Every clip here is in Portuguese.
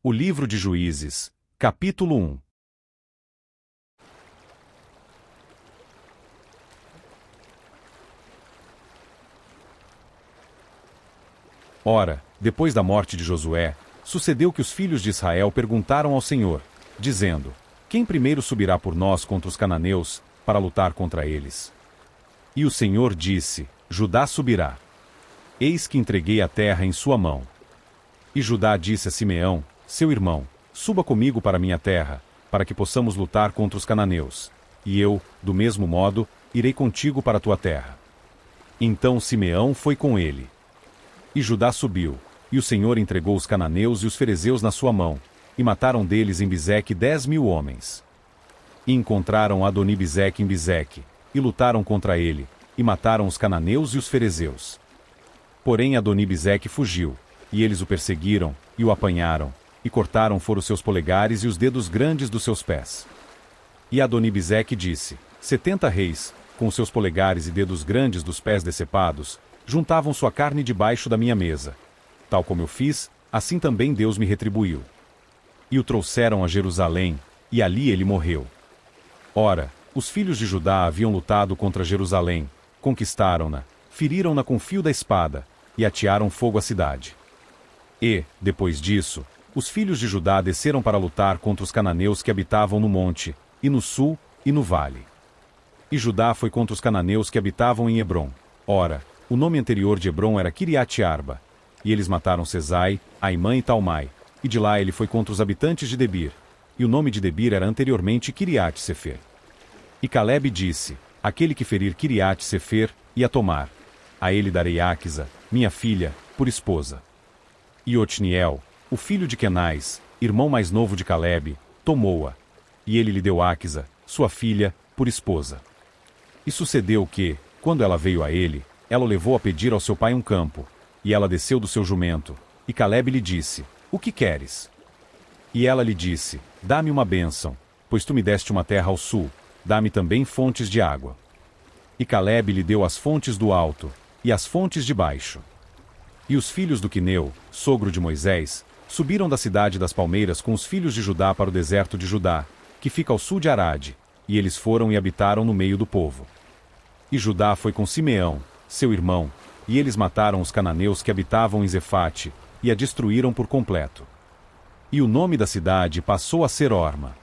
O livro de Juízes, capítulo 1. Ora, depois da morte de Josué, sucedeu que os filhos de Israel perguntaram ao Senhor, dizendo: Quem primeiro subirá por nós contra os cananeus, para lutar contra eles? E o Senhor disse: Judá subirá. Eis que entreguei a terra em sua mão. E Judá disse a Simeão, seu irmão: Suba comigo para minha terra, para que possamos lutar contra os cananeus. E eu, do mesmo modo, irei contigo para a tua terra. Então Simeão foi com ele. E Judá subiu, e o Senhor entregou os cananeus e os ferezeus na sua mão, e mataram deles em Bizeque 10.000 homens. E encontraram Adoni-Bezeque em Bizeque, e lutaram contra ele, e mataram os cananeus e os ferezeus. Porém Adoni-Bezeque fugiu, e eles o perseguiram, e o apanharam, e cortaram fora os seus polegares e os dedos grandes dos seus pés. E Adoni-Bezeque disse: 70 reis, com os seus polegares e dedos grandes dos pés decepados, juntavam sua carne debaixo da minha mesa. Tal como eu fiz, assim também Deus me retribuiu. E o trouxeram a Jerusalém, e ali ele morreu. Ora, os filhos de Judá haviam lutado contra Jerusalém, conquistaram-na, feriram-na com fio da espada, e atearam fogo à cidade. E, depois disso, os filhos de Judá desceram para lutar contra os cananeus que habitavam no monte, e no sul, e no vale. E Judá foi contra os cananeus que habitavam em Hebrom. Ora, o nome anterior de Hebrom era Kiriate-Arba. E eles mataram Sesai, Aimã e Talmai, e de lá ele foi contra os habitantes de Debir. E o nome de Debir era anteriormente Kiriate-Sefer. E Calebe disse: Aquele que ferir Kiriate-Sefer, e a tomar, a ele darei Áquisa, minha filha, por esposa. E Otniel, o filho de Quenais, irmão mais novo de Calebe, tomou-a, e ele lhe deu Áquisa, sua filha, por esposa. E sucedeu que, quando ela veio a ele, ela o levou a pedir ao seu pai um campo, e ela desceu do seu jumento, e Calebe lhe disse: O que queres? E ela lhe disse: Dá-me uma bênção, pois tu me deste uma terra ao sul, dá-me também fontes de água. E Calebe lhe deu as fontes do alto, e as fontes de baixo. E os filhos do Quineu, sogro de Moisés, subiram da cidade das palmeiras com os filhos de Judá para o deserto de Judá, que fica ao sul de Arade, e eles foram e habitaram no meio do povo. E Judá foi com Simeão, seu irmão, e eles mataram os cananeus que habitavam em Zefate, e a destruíram por completo. E o nome da cidade passou a ser Orma.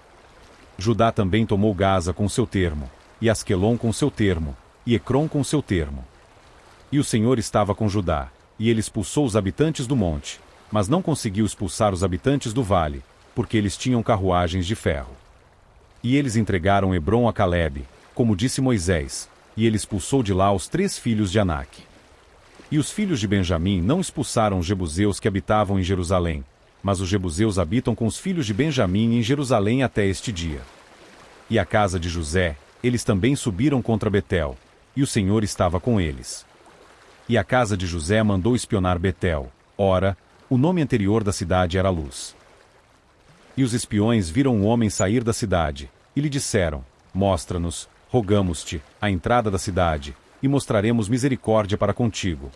Judá também tomou Gaza com seu termo, e Asquelon com seu termo, e Ecrom com seu termo. E o Senhor estava com Judá, e ele expulsou os habitantes do monte, mas não conseguiu expulsar os habitantes do vale, porque eles tinham carruagens de ferro. E eles entregaram Hebrom a Calebe, como disse Moisés, e ele expulsou de lá os 3 filhos de Anak. E os filhos de Benjamim não expulsaram os jebuseus que habitavam em Jerusalém, mas os jebuseus habitam com os filhos de Benjamim em Jerusalém até este dia. E a casa de José, eles também subiram contra Betel, e o Senhor estava com eles. E a casa de José mandou espionar Betel. Ora, o nome anterior da cidade era Luz. E os espiões viram um homem sair da cidade, e lhe disseram: Mostra-nos, rogamos-te, a entrada da cidade, e mostraremos misericórdia para contigo.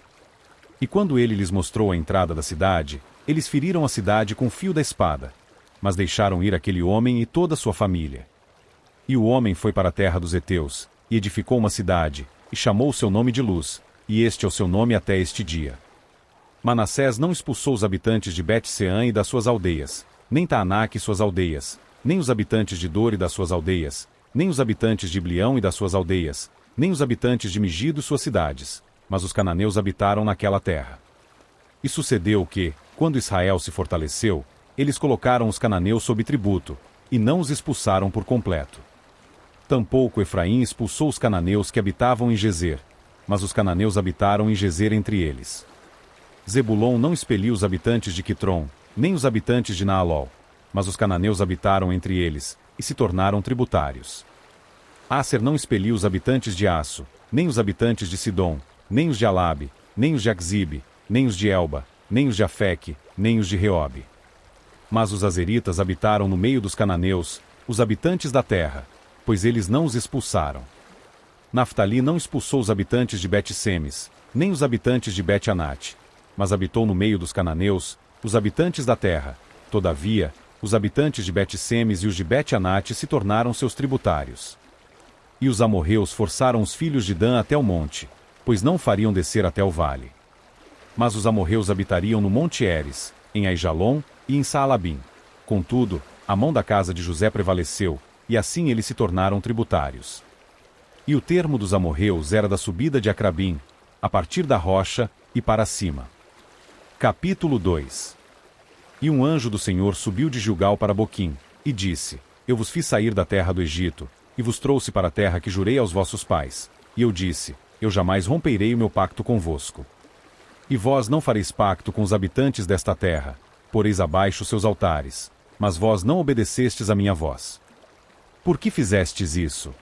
E quando ele lhes mostrou a entrada da cidade, eles feriram a cidade com fio da espada, mas deixaram ir aquele homem e toda a sua família. E o homem foi para a terra dos heteus, e edificou uma cidade, e chamou o seu nome de Luz, e este é o seu nome até este dia. Manassés não expulsou os habitantes de Bet-Seã e das suas aldeias, nem Taanac e suas aldeias, nem os habitantes de Dor e das suas aldeias, nem os habitantes de Iblião e das suas aldeias, nem os habitantes de Megido e suas cidades, mas os cananeus habitaram naquela terra. E sucedeu que, quando Israel se fortaleceu, eles colocaram os cananeus sob tributo, e não os expulsaram por completo. Tampouco Efraim expulsou os cananeus que habitavam em Gezer, mas os cananeus habitaram em Gezer entre eles. Zebulon não expeliu os habitantes de Quitrom, nem os habitantes de Naalol, mas os cananeus habitaram entre eles, e se tornaram tributários. Aser não expeliu os habitantes de Aço, nem os habitantes de Sidom, nem os de Alabe, nem os de Aczibe, nem os de Elba, nem os de Afeque, nem os de Reobe. Mas os azeritas habitaram no meio dos cananeus, os habitantes da terra, pois eles não os expulsaram. Naftali não expulsou os habitantes de Bet-Semes, nem os habitantes de Bet-Anate, mas habitou no meio dos cananeus, os habitantes da terra, Todavia, os habitantes de Bet-Semes e os de Bet-Anate se tornaram seus tributários. E os amorreus forçaram os filhos de Dan até o monte, pois não fariam descer até o vale. Mas os amorreus habitariam no monte Eres, em Aijalon e em Saalabim. Contudo, a mão da casa de José prevaleceu, e assim eles se tornaram tributários. E o termo dos amorreus era da subida de Acrabim, a partir da rocha, e para cima. Capítulo 2. E um anjo do Senhor subiu de Gilgal para Boquim, e disse: Eu vos fiz sair da terra do Egito, e vos trouxe para a terra que jurei aos vossos pais. E eu disse: Eu jamais romperei o meu pacto convosco. E vós não fareis pacto com os habitantes desta terra, poreis abaixo seus altares, mas vós não obedecestes a minha voz. Por que fizestes isso?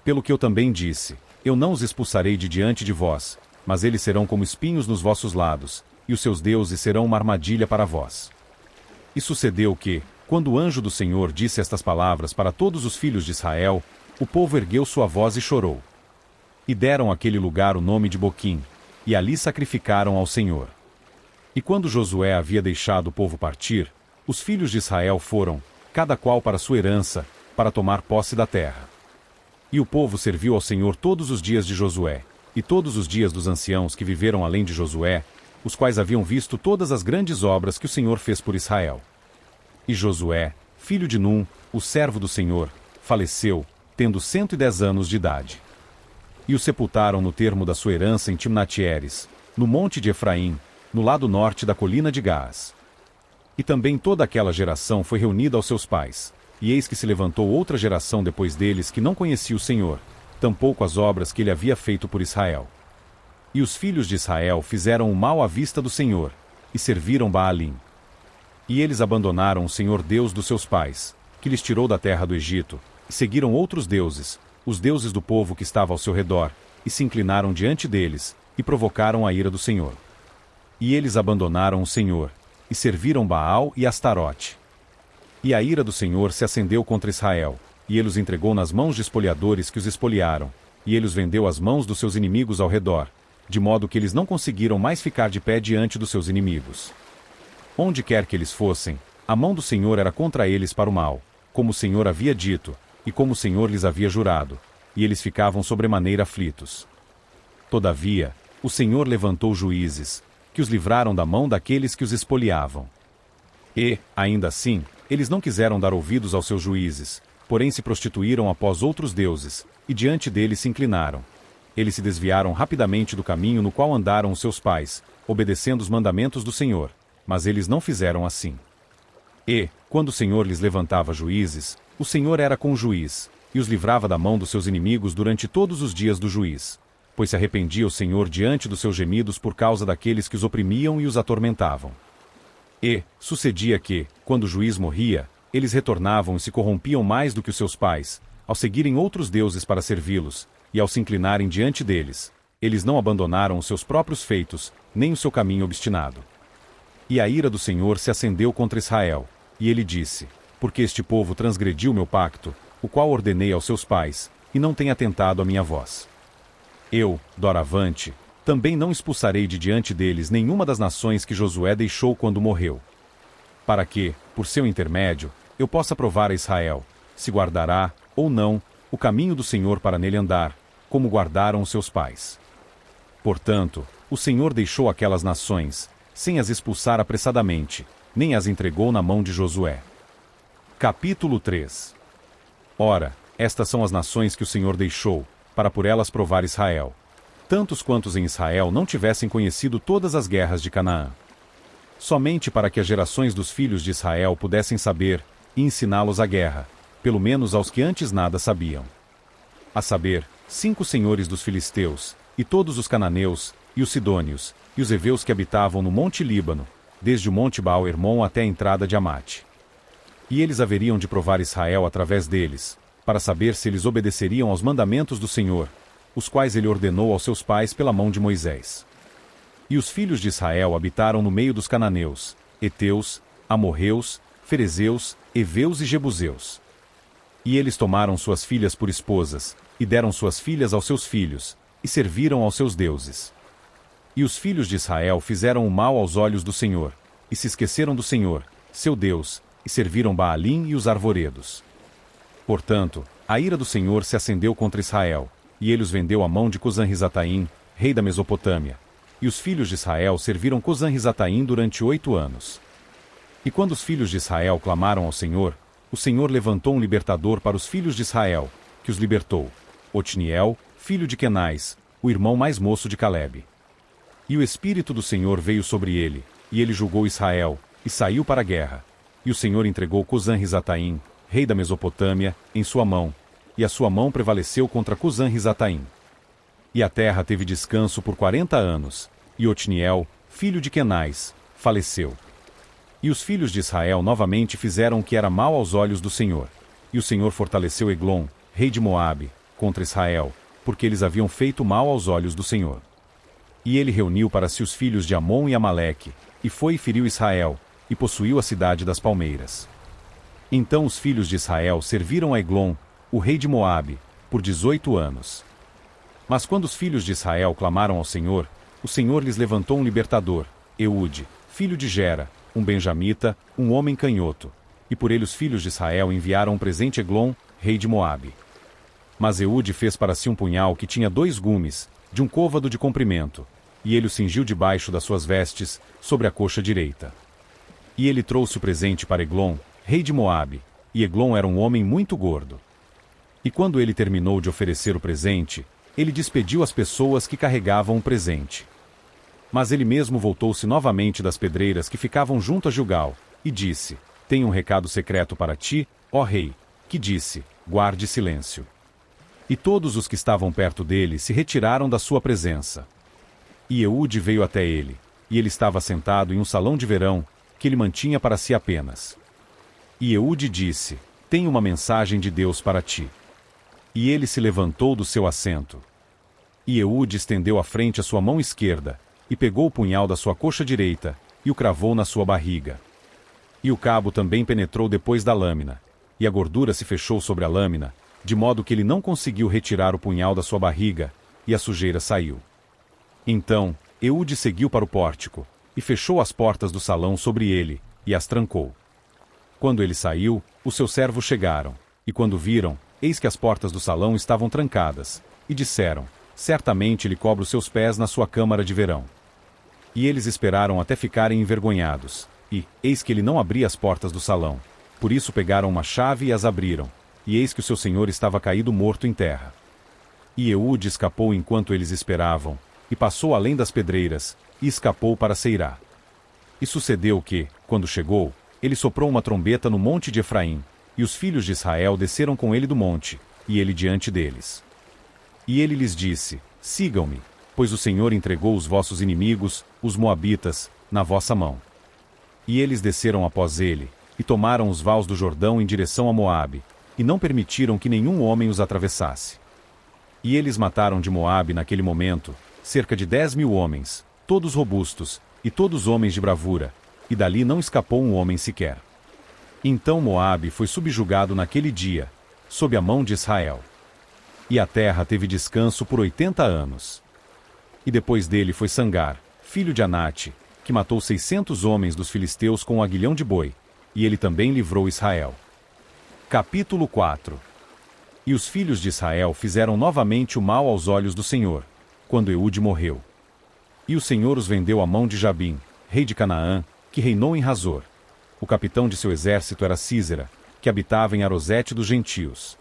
Pelo que eu também disse: Eu não os expulsarei de diante de vós, mas eles serão como espinhos nos vossos lados, e os seus deuses serão uma armadilha para vós. E sucedeu que, quando o anjo do Senhor disse estas palavras para todos os filhos de Israel, o povo ergueu sua voz e chorou. E deram àquele lugar o nome de Boquim, e ali sacrificaram ao Senhor. E quando Josué havia deixado o povo partir, os filhos de Israel foram, cada qual para sua herança, para tomar posse da terra. E o povo serviu ao Senhor todos os dias de Josué, e todos os dias dos anciãos que viveram além de Josué, os quais haviam visto todas as grandes obras que o Senhor fez por Israel. E Josué, filho de Num, o servo do Senhor, faleceu, tendo 110 anos de idade. E o sepultaram no termo da sua herança em Timnat-Heres, no monte de Efraim, no lado norte da colina de Gaás. E também toda aquela geração foi reunida aos seus pais, e eis que se levantou outra geração depois deles que não conhecia o Senhor, tampouco as obras que ele havia feito por Israel. E os filhos de Israel fizeram o mal à vista do Senhor, e serviram Baalim. E eles abandonaram o Senhor Deus dos seus pais, que lhes tirou da terra do Egito, e seguiram outros deuses, os deuses do povo que estava ao seu redor, e se inclinaram diante deles, e provocaram a ira do Senhor. E eles abandonaram o Senhor, e serviram Baal e Astarote. E a ira do Senhor se acendeu contra Israel, e ele os entregou nas mãos de espoliadores que os espoliaram, e ele os vendeu às mãos dos seus inimigos ao redor, de modo que eles não conseguiram mais ficar de pé diante dos seus inimigos. Onde quer que eles fossem, a mão do Senhor era contra eles para o mal, como o Senhor havia dito, e como o Senhor lhes havia jurado, e eles ficavam sobremaneira aflitos. Todavia, o Senhor levantou juízes, que os livraram da mão daqueles que os espoliavam. E, ainda assim, eles não quiseram dar ouvidos aos seus juízes, porém se prostituíram após outros deuses, e diante deles se inclinaram. Eles se desviaram rapidamente do caminho no qual andaram os seus pais, obedecendo os mandamentos do Senhor, mas eles não fizeram assim. E, quando o Senhor lhes levantava juízes, o Senhor era com o juiz, e os livrava da mão dos seus inimigos durante todos os dias do juiz, pois se arrependia o Senhor diante dos seus gemidos por causa daqueles que os oprimiam e os atormentavam. E, sucedia que, quando o juiz morria, eles retornavam e se corrompiam mais do que os seus pais, ao seguirem outros deuses para servi-los, e ao se inclinarem diante deles, eles não abandonaram os seus próprios feitos, nem o seu caminho obstinado. E a ira do Senhor se acendeu contra Israel, e ele disse: Porque este povo transgrediu meu pacto, o qual ordenei aos seus pais, e não tem atentado à minha voz. Eu, doravante, também não expulsarei de diante deles nenhuma das nações que Josué deixou quando morreu. Para que, por seu intermédio, eu possa provar a Israel, se guardará, ou não, o caminho do Senhor para nele andar, como guardaram os seus pais. Portanto, o Senhor deixou aquelas nações, sem as expulsar apressadamente, nem as entregou na mão de Josué. Capítulo 3. Ora, estas são as nações que o Senhor deixou, para por elas provar Israel. Tantos quantos em Israel não tivessem conhecido todas as guerras de Canaã. Somente para que as gerações dos filhos de Israel pudessem saber, e ensiná-los a guerra, pelo menos aos que antes nada sabiam. A saber, 5 senhores dos filisteus, e todos os cananeus, e os sidônios, e os heveus que habitavam no monte Líbano, desde o monte Baal-Hermon até a entrada de Amate. E eles haveriam de provar Israel através deles, para saber se eles obedeceriam aos mandamentos do Senhor, os quais ele ordenou aos seus pais pela mão de Moisés. E os filhos de Israel habitaram no meio dos cananeus, heteus, amorreus, ferezeus, heveus e jebuseus. E eles tomaram suas filhas por esposas, e deram suas filhas aos seus filhos, e serviram aos seus deuses. E os filhos de Israel fizeram o mal aos olhos do Senhor, e se esqueceram do Senhor, seu Deus, e serviram Baalim e os arvoredos. Portanto, a ira do Senhor se acendeu contra Israel, e ele os vendeu à mão de Cozã-Risataim, rei da Mesopotâmia. E os filhos de Israel serviram Cozã-Risataim durante 8 anos. E quando os filhos de Israel clamaram ao Senhor, o Senhor levantou um libertador para os filhos de Israel, que os libertou, Otniel, filho de Quenais, o irmão mais moço de Calebe. E o Espírito do Senhor veio sobre ele, e ele julgou Israel, e saiu para a guerra. E o Senhor entregou Cozã-Risataim, rei da Mesopotâmia, em sua mão, e a sua mão prevaleceu contra Cozã-Risataim. E a terra teve descanso por 40 anos, e Otniel, filho de Quenais, faleceu. E os filhos de Israel novamente fizeram o que era mal aos olhos do Senhor. E o Senhor fortaleceu Eglon, rei de Moabe, contra Israel, porque eles haviam feito mal aos olhos do Senhor. E ele reuniu para si os filhos de Amon e Amaleque, e foi e feriu Israel, e possuiu a cidade das palmeiras. Então os filhos de Israel serviram a Eglon, o rei de Moabe, por 18 anos. Mas quando os filhos de Israel clamaram ao Senhor, o Senhor lhes levantou um libertador, Eude, filho de Gera, um benjamita, um homem canhoto. E por ele os filhos de Israel enviaram um presente a Eglon, rei de Moabe. Mas Eude fez para si um punhal que tinha 2 gumes, de um côvado de comprimento, e ele o cingiu debaixo das suas vestes, sobre a coxa direita. E ele trouxe o presente para Eglon, rei de Moabe, e Eglon era um homem muito gordo. E quando ele terminou de oferecer o presente, ele despediu as pessoas que carregavam o presente. Mas ele mesmo voltou-se novamente das pedreiras que ficavam junto a Gilgal, e disse: Tenho um recado secreto para ti, ó rei, que disse: Guarde silêncio. E todos os que estavam perto dele se retiraram da sua presença. E Eude veio até ele, e ele estava sentado em um salão de verão, que ele mantinha para si apenas. E Eude disse: Tenho uma mensagem de Deus para ti. E ele se levantou do seu assento. E Eude estendeu à frente a sua mão esquerda, e pegou o punhal da sua coxa direita, e o cravou na sua barriga. E o cabo também penetrou depois da lâmina, e a gordura se fechou sobre a lâmina, de modo que ele não conseguiu retirar o punhal da sua barriga, e a sujeira saiu. Então, Eude seguiu para o pórtico, e fechou as portas do salão sobre ele, e as trancou. Quando ele saiu, os seus servos chegaram, e quando viram, eis que as portas do salão estavam trancadas, e disseram: Certamente ele cobra os seus pés na sua câmara de verão. E eles esperaram até ficarem envergonhados, e, eis que ele não abria as portas do salão. Por isso pegaram uma chave e as abriram, e eis que o seu senhor estava caído morto em terra. E Eude escapou enquanto eles esperavam, e passou além das pedreiras, e escapou para Seirá. E sucedeu que, quando chegou, ele soprou uma trombeta no monte de Efraim, e os filhos de Israel desceram com ele do monte, e ele diante deles. E ele lhes disse: Sigam-me, pois o Senhor entregou os vossos inimigos, os moabitas, na vossa mão. E eles desceram após ele, e tomaram os vales do Jordão em direção a Moabe, e não permitiram que nenhum homem os atravessasse. E eles mataram de Moabe naquele momento cerca de 10.000 homens, todos robustos, e todos homens de bravura, e dali não escapou um homem sequer. Então Moabe foi subjugado naquele dia, sob a mão de Israel. E a terra teve descanso por 80 anos. E depois dele foi Sangar, filho de Anate, que matou 600 homens dos filisteus com um aguilhão de boi, e ele também livrou Israel. Capítulo 4. E os filhos de Israel fizeram novamente o mal aos olhos do Senhor, quando Eude morreu. E o Senhor os vendeu à mão de Jabim, rei de Canaã, que reinou em Razor. O capitão de seu exército era Sísera, que habitava em Arosete dos gentios.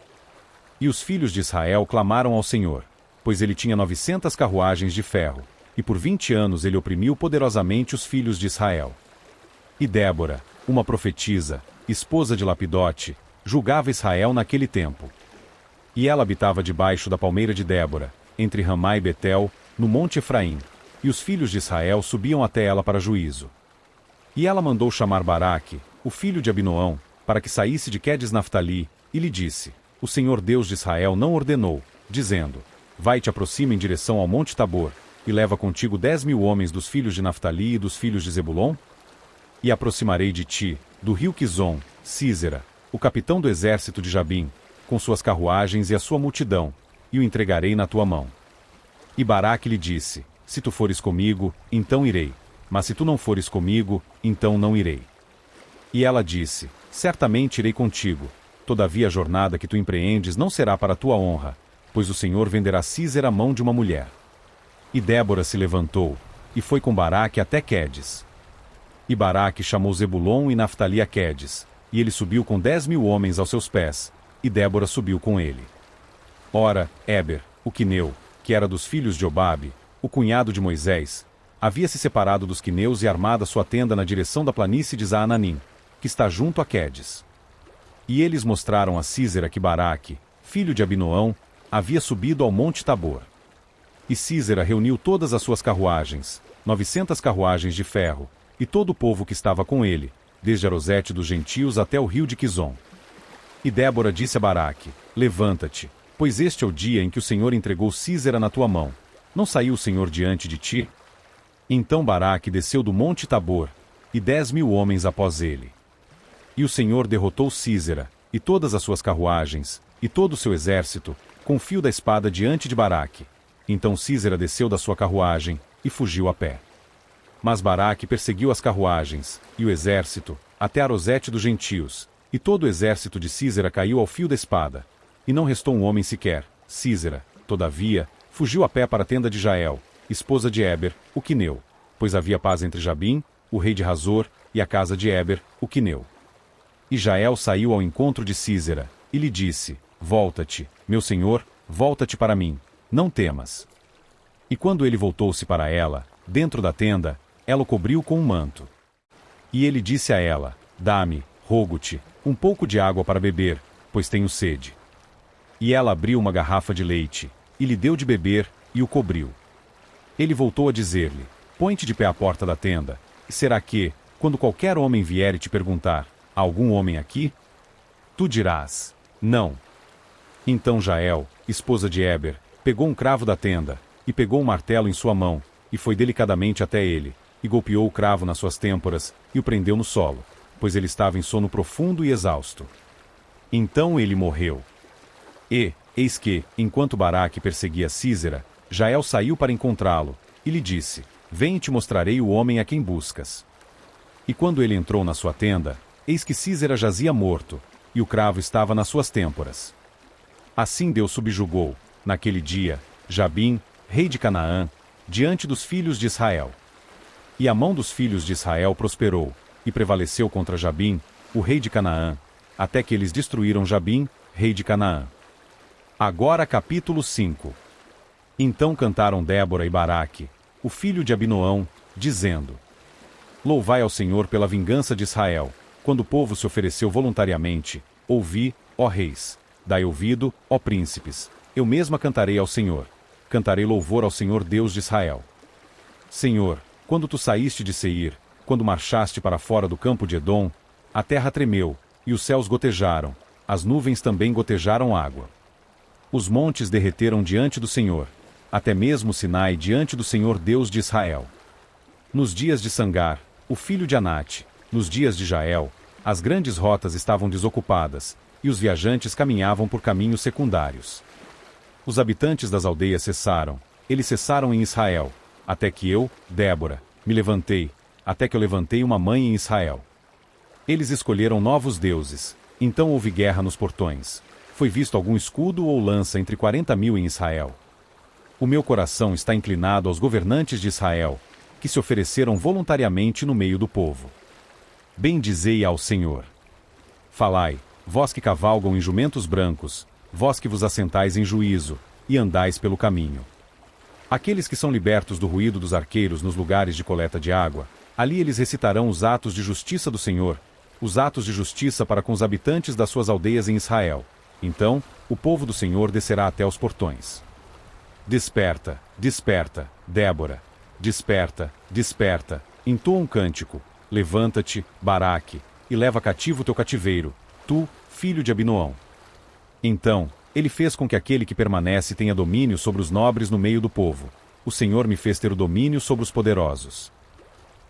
E os filhos de Israel clamaram ao Senhor, pois ele tinha 900 carruagens de ferro, e por 20 anos ele oprimiu poderosamente os filhos de Israel. E Débora, uma profetisa, esposa de Lapidote, julgava Israel naquele tempo. E ela habitava debaixo da palmeira de Débora, entre Ramá e Betel, no monte Efraim, e os filhos de Israel subiam até ela para juízo. E ela mandou chamar Baraque, o filho de Abinoão, para que saísse de Quedes Naftali, e lhe disse: O Senhor Deus de Israel não ordenou, dizendo: Vai te aproxima em direção ao monte Tabor, e leva contigo 10.000 homens dos filhos de Naftali e dos filhos de Zebulon? E aproximarei de ti, do rio Quizon, Sísera, o capitão do exército de Jabim, com suas carruagens e a sua multidão, e o entregarei na tua mão. E Baraque lhe disse: Se tu fores comigo, então irei, mas se tu não fores comigo, então não irei. E ela disse: certamente irei contigo. Todavia a jornada que tu empreendes não será para a tua honra, pois o Senhor venderá Sísera à mão de uma mulher. E Débora se levantou, e foi com Baraque até Quedes. E Baraque chamou Zebulon e Naftali a Quedes, e ele subiu com 10.000 homens aos seus pés, e Débora subiu com ele. Ora, Éber, o quineu, que era dos filhos de Obabe, o cunhado de Moisés, havia se separado dos quineus e armado a sua tenda na direção da planície de Zaananim, que está junto a Quedes. E eles mostraram a Sísera que Baraque, filho de Abinoão, havia subido ao monte Tabor. E Sísera reuniu todas as suas carruagens, 900 carruagens de ferro, e todo o povo que estava com ele, desde Arosete dos gentios até o rio de Quizon. E Débora disse a Baraque: levanta-te, pois este é o dia em que o Senhor entregou Sísera na tua mão. Não saiu o Senhor diante de ti? Então Baraque desceu do monte Tabor, e 10.000 homens após ele. E o Senhor derrotou Sísera, e todas as suas carruagens, e todo o seu exército, com o fio da espada diante de Baraque. Então Sísera desceu da sua carruagem, e fugiu a pé. Mas Baraque perseguiu as carruagens, e o exército, até Arosete dos gentios, e todo o exército de Sísera caiu ao fio da espada. E não restou um homem sequer. Sísera, todavia, fugiu a pé para a tenda de Jael, esposa de Éber, o quineu, pois havia paz entre Jabim, o rei de Razor, e a casa de Éber, o quineu. E Jael saiu ao encontro de Sísera, e lhe disse: volta-te, meu senhor, volta-te para mim, não temas. E quando ele voltou-se para ela, dentro da tenda, ela o cobriu com um manto. E ele disse a ela: dá-me, rogo-te, um pouco de água para beber, pois tenho sede. E ela abriu uma garrafa de leite, e lhe deu de beber, e o cobriu. Ele voltou a dizer-lhe: põe-te de pé à porta da tenda, e será que, quando qualquer homem vier e te perguntar: há algum homem aqui? Tu dirás: não. Então Jael, esposa de Éber, pegou um cravo da tenda, e pegou um martelo em sua mão, e foi delicadamente até ele, e golpeou o cravo nas suas têmporas, e o prendeu no solo, pois ele estava em sono profundo e exausto. Então ele morreu. E, eis que, enquanto Baraque perseguia Sísera, Jael saiu para encontrá-lo, e lhe disse: vem e te mostrarei o homem a quem buscas. E quando ele entrou na sua tenda, eis que Sísera jazia morto, e o cravo estava nas suas têmporas. Assim Deus subjugou, naquele dia, Jabim, rei de Canaã, diante dos filhos de Israel. E a mão dos filhos de Israel prosperou, e prevaleceu contra Jabim, o rei de Canaã, até que eles destruíram Jabim, rei de Canaã. Agora capítulo 5. Então cantaram Débora e Baraque, o filho de Abinoão, dizendo: louvai ao Senhor pela vingança de Israel, quando o povo se ofereceu voluntariamente. Ouvi, ó reis, dai ouvido, ó príncipes, eu mesma cantarei ao Senhor. Cantarei louvor ao Senhor Deus de Israel. Senhor, quando tu saíste de Seir, quando marchaste para fora do campo de Edom, a terra tremeu, e os céus gotejaram, as nuvens também gotejaram água. Os montes derreteram diante do Senhor, até mesmo Sinai diante do Senhor Deus de Israel. Nos dias de Sangar, o filho de Anate, nos dias de Jael, as grandes rotas estavam desocupadas, e os viajantes caminhavam por caminhos secundários. Os habitantes das aldeias cessaram, eles cessaram em Israel, até que eu, Débora, me levantei, até que eu levantei uma mãe em Israel. Eles escolheram novos deuses, então houve guerra nos portões. Foi visto algum escudo ou lança entre 40.000 em Israel. O meu coração está inclinado aos governantes de Israel, que se ofereceram voluntariamente no meio do povo. Bendizei ao Senhor. Falai, vós que cavalgam em jumentos brancos, vós que vos assentais em juízo, e andais pelo caminho. Aqueles que são libertos do ruído dos arqueiros nos lugares de coleta de água, ali eles recitarão os atos de justiça do Senhor, os atos de justiça para com os habitantes das suas aldeias em Israel. Então, o povo do Senhor descerá até os portões. Desperta, desperta, Débora. Desperta, desperta, entoa um cântico. Levanta-te, Baraque, e leva cativo teu cativeiro, tu, filho de Abinoão. Então, ele fez com que aquele que permanece tenha domínio sobre os nobres no meio do povo. O Senhor me fez ter o domínio sobre os poderosos.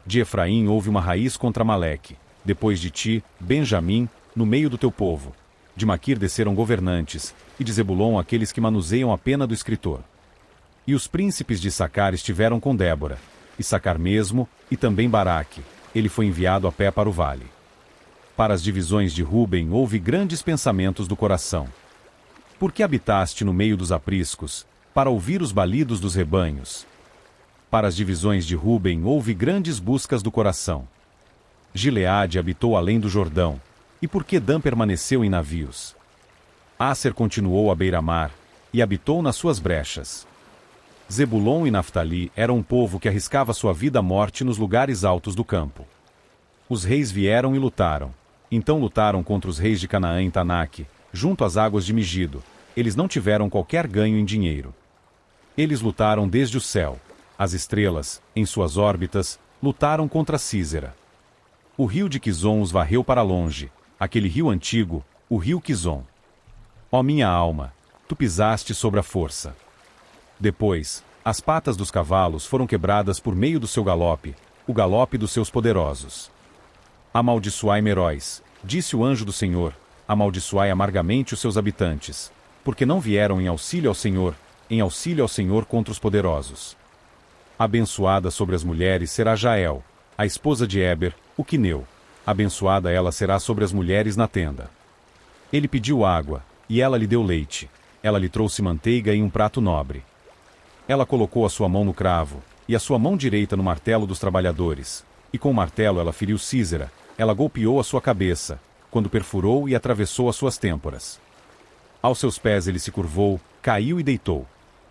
De Efraim houve uma raiz contra Maleque. Depois de ti, Benjamim, no meio do teu povo. De Maquir desceram governantes, e de Zebulon aqueles que manuseiam a pena do escritor. E os príncipes de Issacar estiveram com Débora, Issacar mesmo, e também Baraque, ele foi enviado a pé para o vale. Para as divisões de Ruben houve grandes pensamentos do coração. Porque habitaste no meio dos apriscos, para ouvir os balidos dos rebanhos. Para as divisões de Ruben houve grandes buscas do coração. Gileade habitou além do Jordão, e porque Dan permaneceu em navios. Áser continuou à beira-mar, e habitou nas suas brechas. Zebulon e Naftali eram um povo que arriscava sua vida à morte nos lugares altos do campo. Os reis vieram e lutaram. Então lutaram contra os reis de Canaã em Tanaque, junto às águas de Megido. Eles não tiveram qualquer ganho em dinheiro. Eles lutaram desde o céu. As estrelas, em suas órbitas, lutaram contra Císera. O rio de Quizon os varreu para longe, aquele rio antigo, o rio Quizon. Ó minha alma, tu pisaste sobre a força. Depois, as patas dos cavalos foram quebradas por meio do seu galope, o galope dos seus poderosos. Amaldiçoai Meróis, disse o anjo do Senhor, amaldiçoai amargamente os seus habitantes, porque não vieram em auxílio ao Senhor contra os poderosos. Abençoada sobre as mulheres será Jael, a esposa de Éber, o quineu. Abençoada ela será sobre as mulheres na tenda. Ele pediu água, e ela lhe deu leite. Ela lhe trouxe manteiga em um prato nobre. Ela colocou a sua mão no cravo, e a sua mão direita no martelo dos trabalhadores. E com o martelo ela feriu Císera, ela golpeou a sua cabeça, quando perfurou e atravessou as suas têmporas. Aos seus pés ele se curvou, caiu e deitou.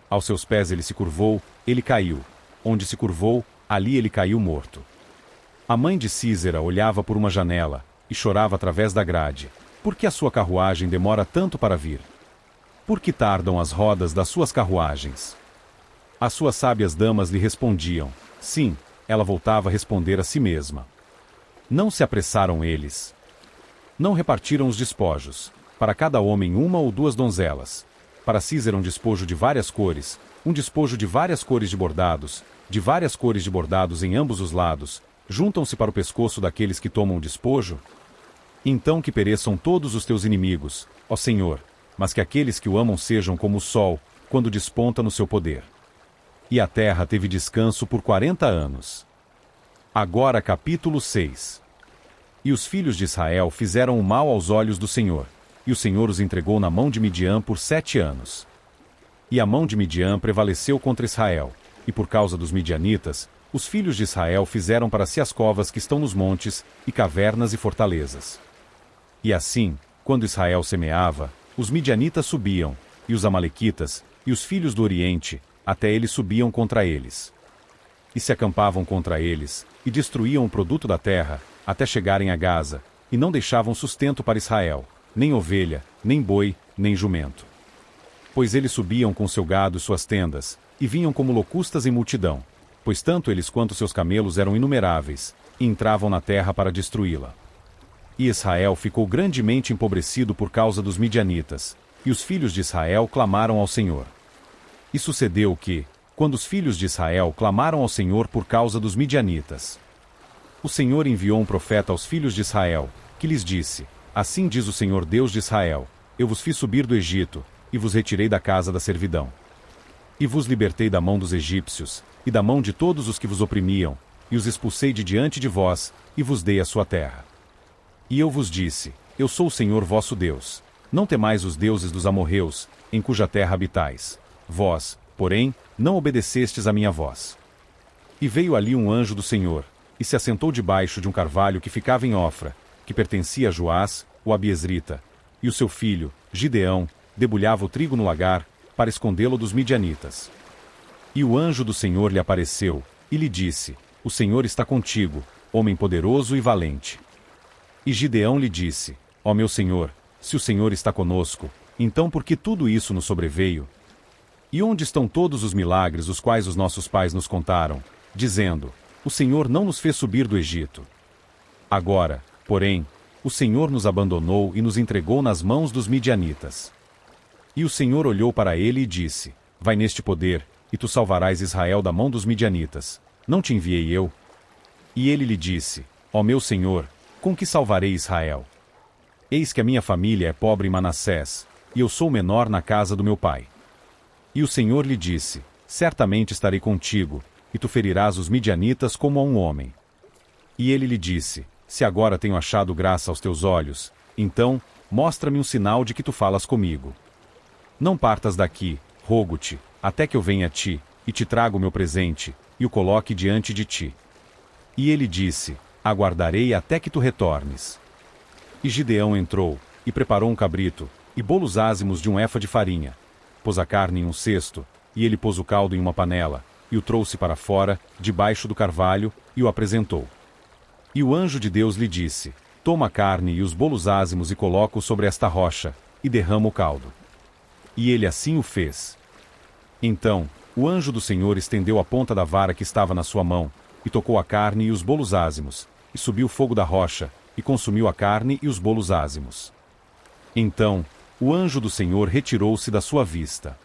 Aos seus pés ele se curvou, ele caiu. Onde se curvou, ali ele caiu morto. A mãe de Císera olhava por uma janela, e chorava através da grade. Por que a sua carruagem demora tanto para vir? Por que tardam as rodas das suas carruagens? As suas sábias damas lhe respondiam. Sim, ela voltava a responder a si mesma. Não se apressaram eles. Não repartiram os despojos. Para cada homem uma ou duas donzelas. Para Císera um despojo de várias cores, um despojo de várias cores de bordados em ambos os lados, juntam-se para o pescoço daqueles que tomam o despojo? Então que pereçam todos os teus inimigos, ó Senhor, mas que aqueles que o amam sejam como o sol, quando desponta no seu poder. E a terra teve descanso por 40 anos. Agora capítulo 6. E os filhos de Israel fizeram o mal aos olhos do Senhor, e o Senhor os entregou na mão de Midian por 7 anos. E a mão de Midian prevaleceu contra Israel, e por causa dos midianitas, os filhos de Israel fizeram para si as covas que estão nos montes, e cavernas e fortalezas. E assim, quando Israel semeava, os midianitas subiam, e os amalequitas, e os filhos do Oriente, até eles subiam contra eles. E se acampavam contra eles, e destruíam o produto da terra, até chegarem a Gaza, e não deixavam sustento para Israel, nem ovelha, nem boi, nem jumento. Pois eles subiam com seu gado e suas tendas, e vinham como locustas em multidão, pois tanto eles quanto seus camelos eram inumeráveis, e entravam na terra para destruí-la. E Israel ficou grandemente empobrecido por causa dos midianitas, e os filhos de Israel clamaram ao Senhor. E sucedeu que, quando os filhos de Israel clamaram ao Senhor por causa dos midianitas, o Senhor enviou um profeta aos filhos de Israel, que lhes disse: Assim diz o Senhor Deus de Israel: Eu vos fiz subir do Egito, e vos retirei da casa da servidão. E vos libertei da mão dos egípcios, e da mão de todos os que vos oprimiam, e os expulsei de diante de vós, e vos dei a sua terra. E eu vos disse: Eu sou o Senhor vosso Deus. Não temais os deuses dos amorreus, em cuja terra habitais. Vós, porém, não obedecestes à minha voz. E veio ali um anjo do Senhor, e se assentou debaixo de um carvalho que ficava em Ofra, que pertencia a Joás, o Abiezrita, e o seu filho, Gideão, debulhava o trigo no lagar, para escondê-lo dos midianitas. E o anjo do Senhor lhe apareceu, e lhe disse: O Senhor está contigo, homem poderoso e valente. E Gideão lhe disse: Ó meu Senhor, se o Senhor está conosco, então por que tudo isso nos sobreveio? E onde estão todos os milagres os quais os nossos pais nos contaram, dizendo: O Senhor não nos fez subir do Egito? Agora, porém, o Senhor nos abandonou e nos entregou nas mãos dos midianitas. E o Senhor olhou para ele e disse: Vai neste poder, e tu salvarás Israel da mão dos midianitas. Não te enviei eu? E ele lhe disse: Ó meu Senhor, com que salvarei Israel? Eis que a minha família é pobre em Manassés, e eu sou o menor na casa do meu pai. E o Senhor lhe disse: Certamente estarei contigo, e tu ferirás os midianitas como a um homem. E ele lhe disse: se agora tenho achado graça aos teus olhos, então, mostra-me um sinal de que tu falas comigo. Não partas daqui, rogo-te, até que eu venha a ti, e te traga o meu presente, e o coloque diante de ti. E ele disse, aguardarei até que tu retornes. E Gideão entrou, e preparou um cabrito, e bolos ázimos de um efa de farinha. Pôs a carne em um cesto, e ele pôs o caldo em uma panela, e o trouxe para fora, debaixo do carvalho, e o apresentou. E o anjo de Deus lhe disse, toma a carne e os bolos ázimos e coloca-o sobre esta rocha, e derrama o caldo. E ele assim o fez. Então, o anjo do Senhor estendeu a ponta da vara que estava na sua mão, e tocou a carne e os bolos ázimos, e subiu o fogo da rocha, e consumiu a carne e os bolos ázimos. Então, o anjo do Senhor retirou-se da sua vista.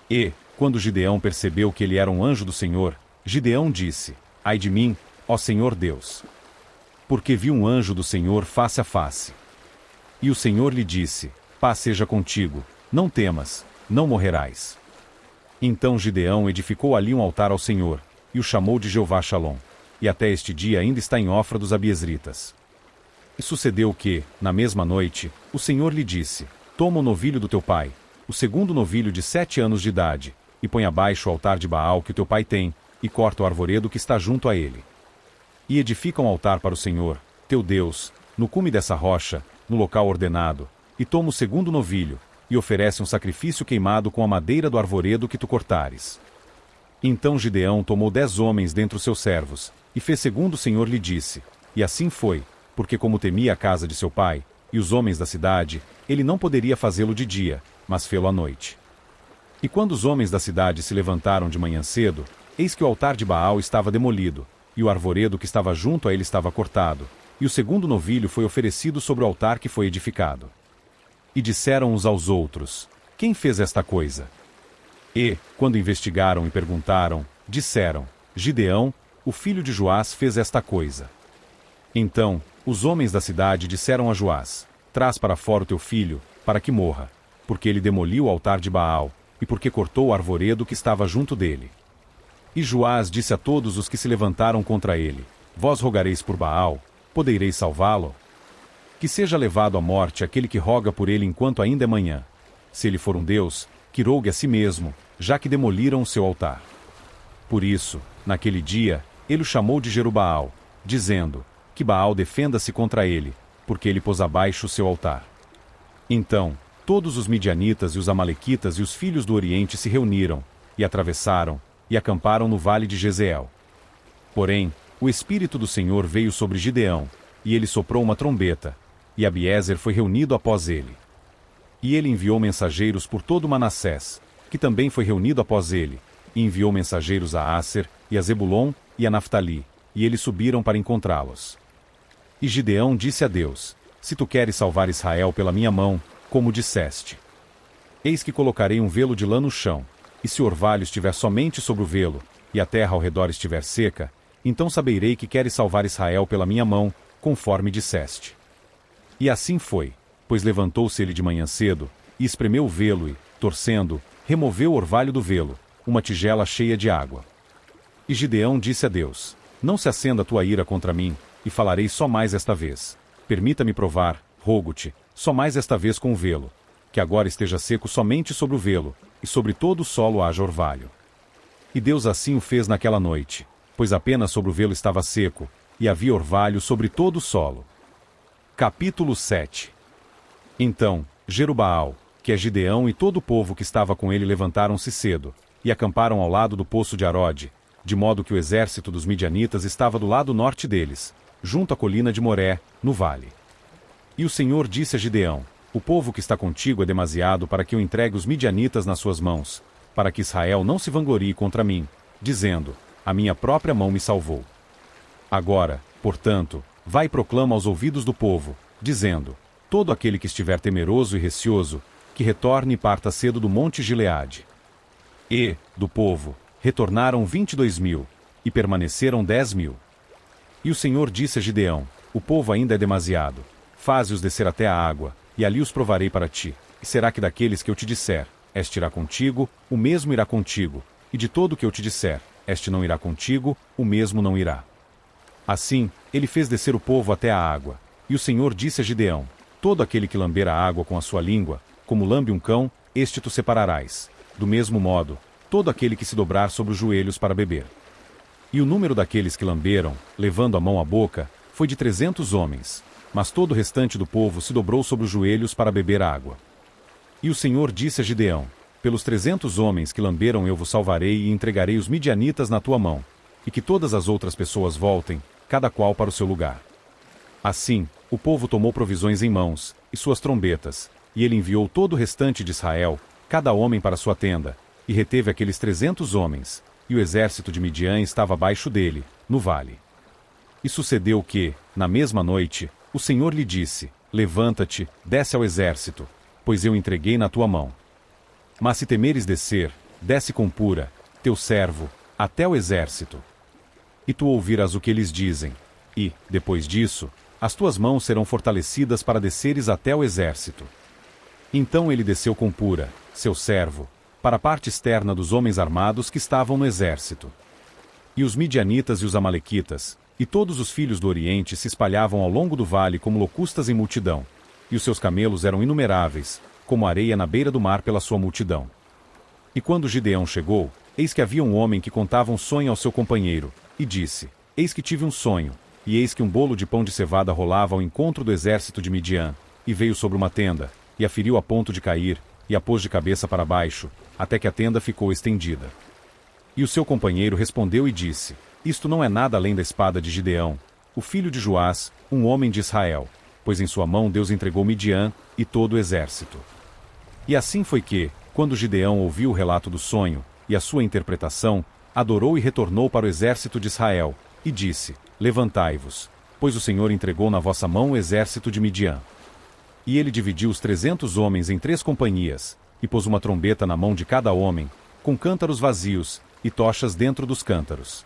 E, quando Gideão percebeu que ele era um anjo do Senhor, Gideão disse, ai de mim, ó Senhor Deus! Porque vi um anjo do Senhor face a face. E o Senhor lhe disse, paz seja contigo, não temas, não morrerás. Então Gideão edificou ali um altar ao Senhor, e o chamou de Jeová Shalom, e até este dia ainda está em Ofra dos Abiezritas. E sucedeu que, na mesma noite, o Senhor lhe disse, toma o novilho do teu pai, o segundo novilho de 7 anos de idade, e põe abaixo o altar de Baal que o teu pai tem, e corta o arvoredo que está junto a ele. E edifica um altar para o Senhor, teu Deus, no cume dessa rocha, no local ordenado, e toma o segundo novilho, e oferece um sacrifício queimado com a madeira do arvoredo que tu cortares. Então Gideão tomou 10 homens dentre os seus servos, e fez segundo o Senhor lhe disse, e assim foi, porque como temia a casa de seu pai, e os homens da cidade, ele não poderia fazê-lo de dia, mas fê-lo à noite. E quando os homens da cidade se levantaram de manhã cedo, eis que o altar de Baal estava demolido, e o arvoredo que estava junto a ele estava cortado, e o segundo novilho foi oferecido sobre o altar que foi edificado. E disseram uns aos outros, quem fez esta coisa? E, quando investigaram e perguntaram, disseram, Gideão, o filho de Joás fez esta coisa. Então, os homens da cidade disseram a Joás, traz para fora o teu filho, para que morra, porque ele demoliu o altar de Baal, e porque cortou o arvoredo que estava junto dele. E Joás disse a todos os que se levantaram contra ele, vós rogareis por Baal, podereis salvá-lo? Que seja levado à morte aquele que roga por ele enquanto ainda é manhã. Se ele for um deus, que rogue a si mesmo, já que demoliram o seu altar. Por isso, naquele dia, ele o chamou de Jerubaal, dizendo, que Baal defenda-se contra ele, porque ele pôs abaixo o seu altar. Então, todos os midianitas e os amalequitas e os filhos do Oriente se reuniram, e atravessaram, e acamparam no vale de Jezeel. Porém, o Espírito do Senhor veio sobre Gideão, e ele soprou uma trombeta, e Abiezer foi reunido após ele. E ele enviou mensageiros por todo Manassés, que também foi reunido após ele, e enviou mensageiros a Asser, e a Zebulon, e a Naftali, e eles subiram para encontrá-los. E Gideão disse a Deus, se tu queres salvar Israel pela minha mão, como disseste. Eis que colocarei um velo de lã no chão, e se o orvalho estiver somente sobre o velo, e a terra ao redor estiver seca, então saberei que queres salvar Israel pela minha mão, conforme disseste. E assim foi, pois levantou-se ele de manhã cedo, e espremeu o velo e, torcendo, removeu o orvalho do velo, uma tigela cheia de água. E Gideão disse a Deus, não se acenda a tua ira contra mim, e falarei só mais esta vez. Permita-me provar, rogo-te, só mais esta vez com o velo, que agora esteja seco somente sobre o velo, e sobre todo o solo haja orvalho. E Deus assim o fez naquela noite, pois apenas sobre o velo estava seco, e havia orvalho sobre todo o solo. Capítulo 7. Então, Jerubaal, que é Gideão e todo o povo que estava com ele levantaram-se cedo, e acamparam ao lado do poço de Arode, de modo que o exército dos midianitas estava do lado norte deles, junto à colina de Moré, no vale. E o Senhor disse a Gideão, o povo que está contigo é demasiado para que eu entregue os midianitas nas suas mãos, para que Israel não se vanglorie contra mim, dizendo, a minha própria mão me salvou. Agora, portanto, vai e proclama aos ouvidos do povo, dizendo, todo aquele que estiver temeroso e receoso, que retorne e parta cedo do monte Gileade. E, do povo, retornaram 22.000, e permaneceram 10.000. E o Senhor disse a Gideão, o povo ainda é demasiado, faze-os descer até a água, e ali os provarei para ti, e será que daqueles que eu te disser, este irá contigo, o mesmo irá contigo, e de todo o que eu te disser, este não irá contigo, o mesmo não irá. Assim, ele fez descer o povo até a água. E o Senhor disse a Gideão: todo aquele que lamber a água com a sua língua, como lambe um cão, este tu separarás. Do mesmo modo, todo aquele que se dobrar sobre os joelhos para beber. E o número daqueles que lamberam, levando a mão à boca, foi de 300 homens. Mas todo o restante do povo se dobrou sobre os joelhos para beber a água. E o Senhor disse a Gideão: pelos 300 homens que lamberam eu vos salvarei e entregarei os midianitas na tua mão, e que todas as outras pessoas voltem, cada qual para o seu lugar. Assim, o povo tomou provisões em mãos, e suas trombetas, e ele enviou todo o restante de Israel, cada homem para sua tenda, e reteve aqueles 300 homens, e o exército de Midian estava abaixo dele, no vale. E sucedeu que, na mesma noite, o Senhor lhe disse: levanta-te, desce ao exército, pois eu entreguei na tua mão. Mas se temeres descer, desce com Pura, teu servo, até o exército. E tu ouvirás o que eles dizem, e, depois disso, as tuas mãos serão fortalecidas para desceres até o exército. Então ele desceu com Pura, seu servo, para a parte externa dos homens armados que estavam no exército. E os midianitas e os amalequitas, e todos os filhos do Oriente se espalhavam ao longo do vale como locustas em multidão, e os seus camelos eram inumeráveis, como areia na beira do mar pela sua multidão. E quando Gideão chegou, eis que havia um homem que contava um sonho ao seu companheiro, e disse: eis que tive um sonho, e eis que um bolo de pão de cevada rolava ao encontro do exército de Midian, e veio sobre uma tenda, e a feriu a ponto de cair, e a pôs de cabeça para baixo, até que a tenda ficou estendida. E o seu companheiro respondeu e disse: isto não é nada além da espada de Gideão, o filho de Joás, um homem de Israel, pois em sua mão Deus entregou Midian e todo o exército. E assim foi que, quando Gideão ouviu o relato do sonho, e a sua interpretação, adorou e retornou para o exército de Israel, e disse: levantai-vos, pois o Senhor entregou na vossa mão o exército de Midian. E ele dividiu os 300 homens em 3 companhias, e pôs uma trombeta na mão de cada homem, com cântaros vazios, e tochas dentro dos cântaros.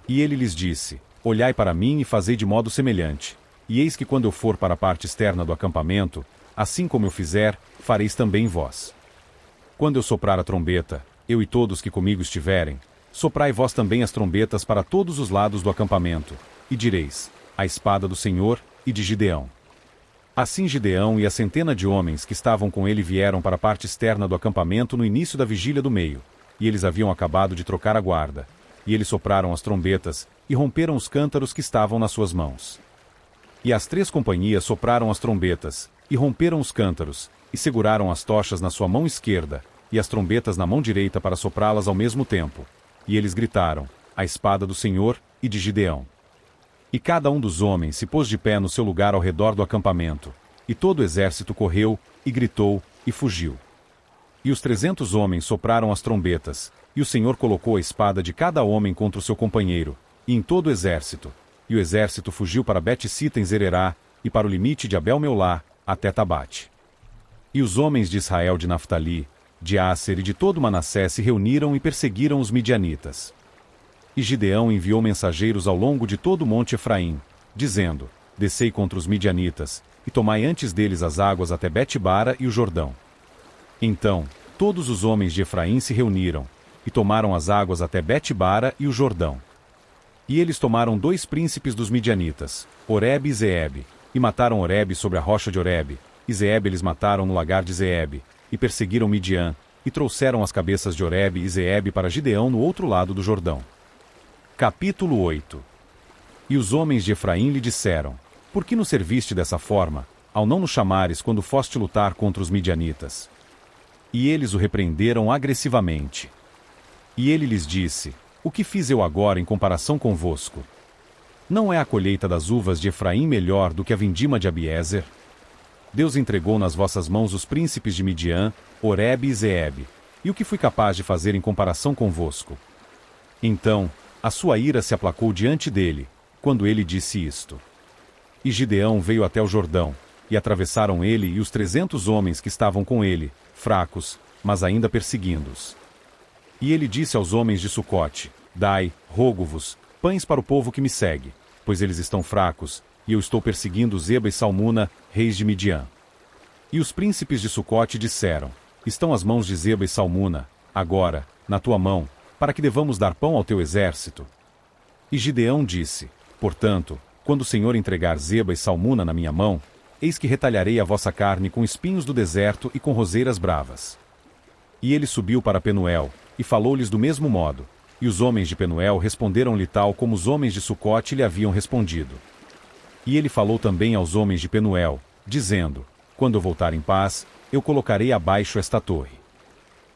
E ele lhes disse: olhai para mim e fazei de modo semelhante. E eis que quando eu for para a parte externa do acampamento, assim como eu fizer, fareis também vós. Quando eu soprar a trombeta, eu e todos que comigo estiverem, soprai vós também as trombetas para todos os lados do acampamento, e direis: a espada do Senhor e de Gideão. Assim Gideão e a centena de homens que estavam com ele vieram para a parte externa do acampamento no início da vigília do meio, e eles haviam acabado de trocar a guarda, e eles sopraram as trombetas, e romperam os cântaros que estavam nas suas mãos. E as 3 companhias sopraram as trombetas, e romperam os cântaros, e seguraram as tochas na sua mão esquerda, e as trombetas na mão direita para soprá-las ao mesmo tempo. E eles gritaram: a espada do Senhor e de Gideão. E cada um dos homens se pôs de pé no seu lugar ao redor do acampamento, e todo o exército correu, e gritou, e fugiu. E os 300 homens sopraram as trombetas, e o Senhor colocou a espada de cada homem contra o seu companheiro, e em todo o exército. E o exército fugiu para Bet-Sita em Zererá, e para o limite de Abel-Meolá, até Tabate. E os homens de Israel de Naftali, de Asser e de todo Manassés se reuniram e perseguiram os midianitas. E Gideão enviou mensageiros ao longo de todo o monte Efraim, dizendo: descei contra os midianitas, e tomai antes deles as águas até Bet-Bara e o Jordão. Então, todos os homens de Efraim se reuniram, e tomaram as águas até Bet-Bara e o Jordão. E eles tomaram 2 príncipes dos midianitas, Oreb e Zeebe, e mataram Oreb sobre a rocha de Oreb, e Zeebe eles mataram no lagar de Zeebe, e perseguiram Midian, e trouxeram as cabeças de Oreb e Zeebe para Gideão no outro lado do Jordão. Capítulo 8. E os homens de Efraim lhe disseram: por que nos serviste dessa forma, ao não nos chamares quando foste lutar contra os midianitas? E eles o repreenderam agressivamente. E ele lhes disse: o que fiz eu agora em comparação convosco? Não é a colheita das uvas de Efraim melhor do que a vindima de Abiezer? Deus entregou nas vossas mãos os príncipes de Midian, Oreb e Zeebe, e o que fui capaz de fazer em comparação convosco? Então, a sua ira se aplacou diante dele, quando ele disse isto. E Gideão veio até o Jordão, e atravessaram ele e os 300 homens que estavam com ele, fracos, mas ainda perseguindo-os. E ele disse aos homens de Sucote: dai, rogo-vos, pães para o povo que me segue, pois eles estão fracos, e eu estou perseguindo Zeba e Salmuna, reis de Midian. E os príncipes de Sucote disseram: estão as mãos de Zeba e Salmuna, agora, na tua mão, para que devamos dar pão ao teu exército? E Gideão disse: Portanto, quando o Senhor entregar Zeba e Salmuna na minha mão, eis que retalharei a vossa carne com espinhos do deserto e com roseiras bravas. E ele subiu para Penuel, e falou-lhes do mesmo modo, e os homens de Penuel responderam-lhe tal como os homens de Sucote lhe haviam respondido. E ele falou também aos homens de Penuel, dizendo, quando eu voltar em paz, eu colocarei abaixo esta torre.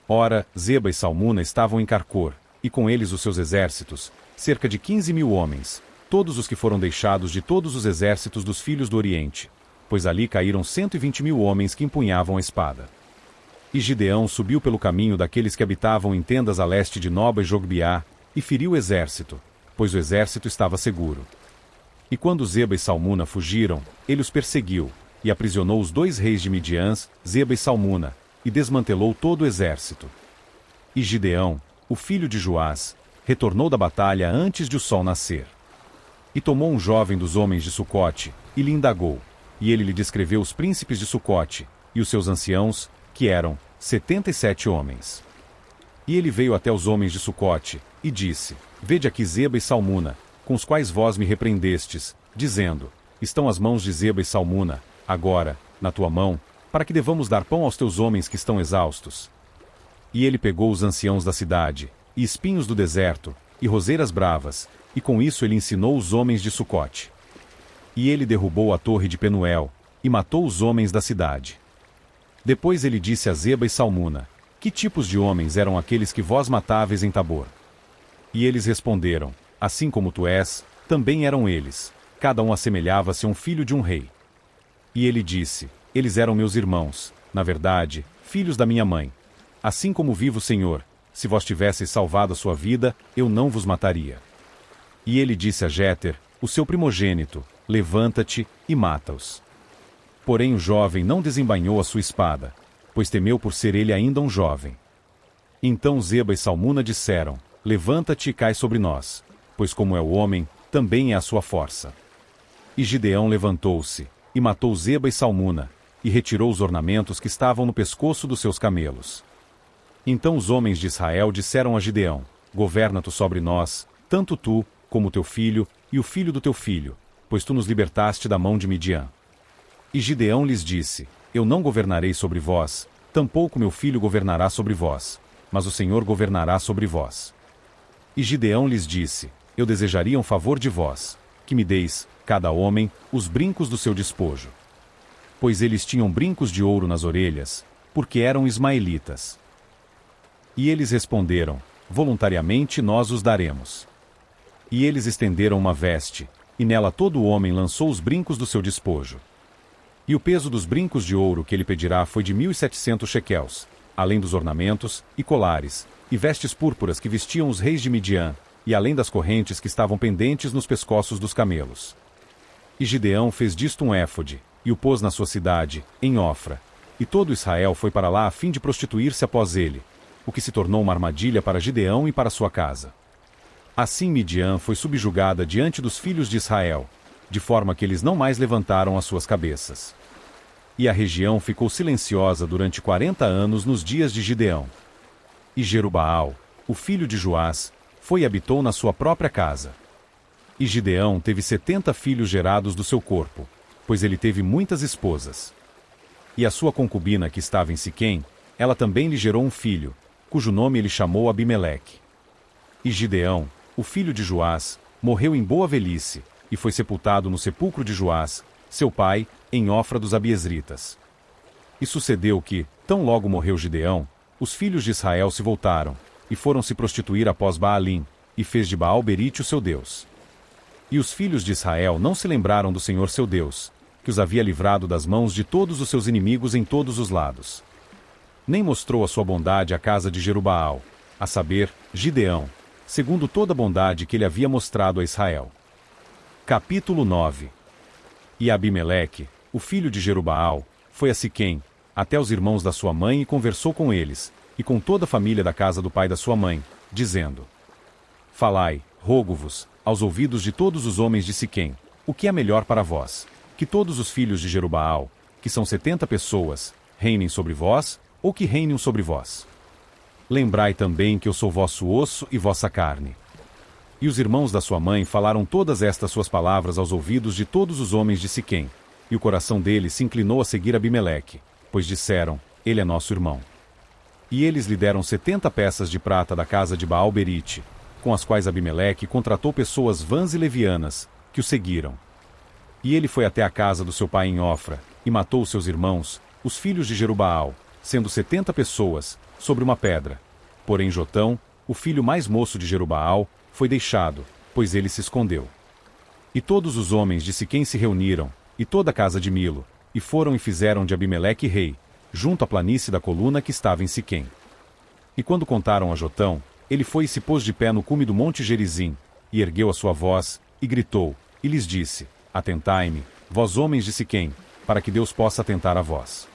Ora, Zeba e Salmuna estavam em Carcor, e com eles os seus exércitos, cerca de 15.000 homens, todos os que foram deixados de todos os exércitos dos filhos do Oriente, pois ali caíram 120.000 homens que empunhavam a espada. E Gideão subiu pelo caminho daqueles que habitavam em tendas a leste de Noba e Jogbeá, e feriu o exército, pois o exército estava seguro. E quando Zeba e Salmuna fugiram, ele os perseguiu, e aprisionou os 2 reis de Midians, Zeba e Salmuna, e desmantelou todo o exército. E Gideão, o filho de Joás, retornou da batalha antes de o sol nascer. E tomou um jovem dos homens de Sucote, e lhe indagou, e ele lhe descreveu os príncipes de Sucote, e os seus anciãos, que eram 77 homens. E ele veio até os homens de Sucote, e disse, vede aqui Zeba e Salmuna, com os quais vós me repreendestes, dizendo, estão as mãos de Zeba e Salmuna, agora, na tua mão, para que devamos dar pão aos teus homens que estão exaustos. E ele pegou os anciãos da cidade, e espinhos do deserto, e roseiras bravas, e com isso ele ensinou os homens de Sucote. E ele derrubou a torre de Penuel, e matou os homens da cidade. Depois ele disse a Zeba e Salmuna, que tipos de homens eram aqueles que vós matáveis em Tabor? E eles responderam, assim como tu és, também eram eles, cada um assemelhava-se a um filho de um rei. E ele disse, eles eram meus irmãos, na verdade, filhos da minha mãe. Assim como vive o Senhor, se vós tivesseis salvado a sua vida, eu não vos mataria. E ele disse a Jéter, o seu primogênito, levanta-te e mata-os. Porém o jovem não desembainhou a sua espada, pois temeu por ser ele ainda um jovem. Então Zeba e Salmuna disseram, levanta-te e cai sobre nós, pois como é o homem, também é a sua força. E Gideão levantou-se, e matou Zeba e Salmuna, e retirou os ornamentos que estavam no pescoço dos seus camelos. Então os homens de Israel disseram a Gideão, governa-tu sobre nós, tanto tu, como teu filho, e o filho do teu filho, pois tu nos libertaste da mão de Midian. E Gideão lhes disse, eu não governarei sobre vós, tampouco meu filho governará sobre vós, mas o Senhor governará sobre vós. E Gideão lhes disse, eu desejaria um favor de vós, que me deis, cada homem, os brincos do seu despojo. Pois eles tinham brincos de ouro nas orelhas, porque eram ismaelitas. E eles responderam, voluntariamente nós os daremos. E eles estenderam uma veste, e nela todo homem lançou os brincos do seu despojo. E o peso dos brincos de ouro que ele pedirá foi de 1.700 shequels, além dos ornamentos, e colares, e vestes púrpuras que vestiam os reis de Midian, e além das correntes que estavam pendentes nos pescoços dos camelos. E Gideão fez disto um éfode, e o pôs na sua cidade, em Ofra, e todo Israel foi para lá a fim de prostituir-se após ele, o que se tornou uma armadilha para Gideão e para sua casa. Assim Midian foi subjugada diante dos filhos de Israel, de forma que eles não mais levantaram as suas cabeças. E a região ficou silenciosa durante 40 anos nos dias de Gideão. E Jerubaal, o filho de Joás, foi e habitou na sua própria casa. E Gideão teve 70 filhos gerados do seu corpo, pois ele teve muitas esposas. E a sua concubina que estava em Siquém, ela também lhe gerou um filho, cujo nome ele chamou Abimeleque. E Gideão, o filho de Joás, morreu em boa velhice, e foi sepultado no sepulcro de Joás, seu pai, em Ofra dos Abiezritas. E sucedeu que, tão logo morreu Gideão, os filhos de Israel se voltaram, e foram se prostituir após Baalim, e fez de Baal-Berite o seu Deus. E os filhos de Israel não se lembraram do Senhor seu Deus, que os havia livrado das mãos de todos os seus inimigos em todos os lados. Nem mostrou a sua bondade à casa de Jerubaal, a saber, Gideão, segundo toda a bondade que ele havia mostrado a Israel. Capítulo 9. E Abimeleque, o filho de Jerubaal, foi a Siquém, até os irmãos da sua mãe e conversou com eles, e com toda a família da casa do pai da sua mãe, dizendo: Falai, rogo-vos, aos ouvidos de todos os homens de Siquém, o que é melhor para vós, que todos os filhos de Jerubaal, que são 70 pessoas, reinem sobre vós, ou que reinem sobre vós. Lembrai também que eu sou vosso osso e vossa carne. E os irmãos da sua mãe falaram todas estas suas palavras aos ouvidos de todos os homens de Siquém, e o coração deles se inclinou a seguir Abimeleque, pois disseram, ele é nosso irmão. E eles lhe deram 70 peças de prata da casa de Baal-Berite, com as quais Abimeleque contratou pessoas vãs e levianas, que o seguiram. E ele foi até a casa do seu pai em Ofra, e matou os seus irmãos, os filhos de Jerubaal, sendo 70 pessoas, sobre uma pedra. Porém Jotão, o filho mais moço de Jerubaal, foi deixado, pois ele se escondeu. E todos os homens de Siquém se reuniram, e toda a casa de Milo, e foram e fizeram de Abimeleque rei, junto à planície da coluna que estava em Siquém. E quando contaram a Jotão, ele foi e se pôs de pé no cume do monte Gerizim, e ergueu a sua voz, e gritou, e lhes disse, atentai-me, vós homens de Siquém, para que Deus possa atentar a vós.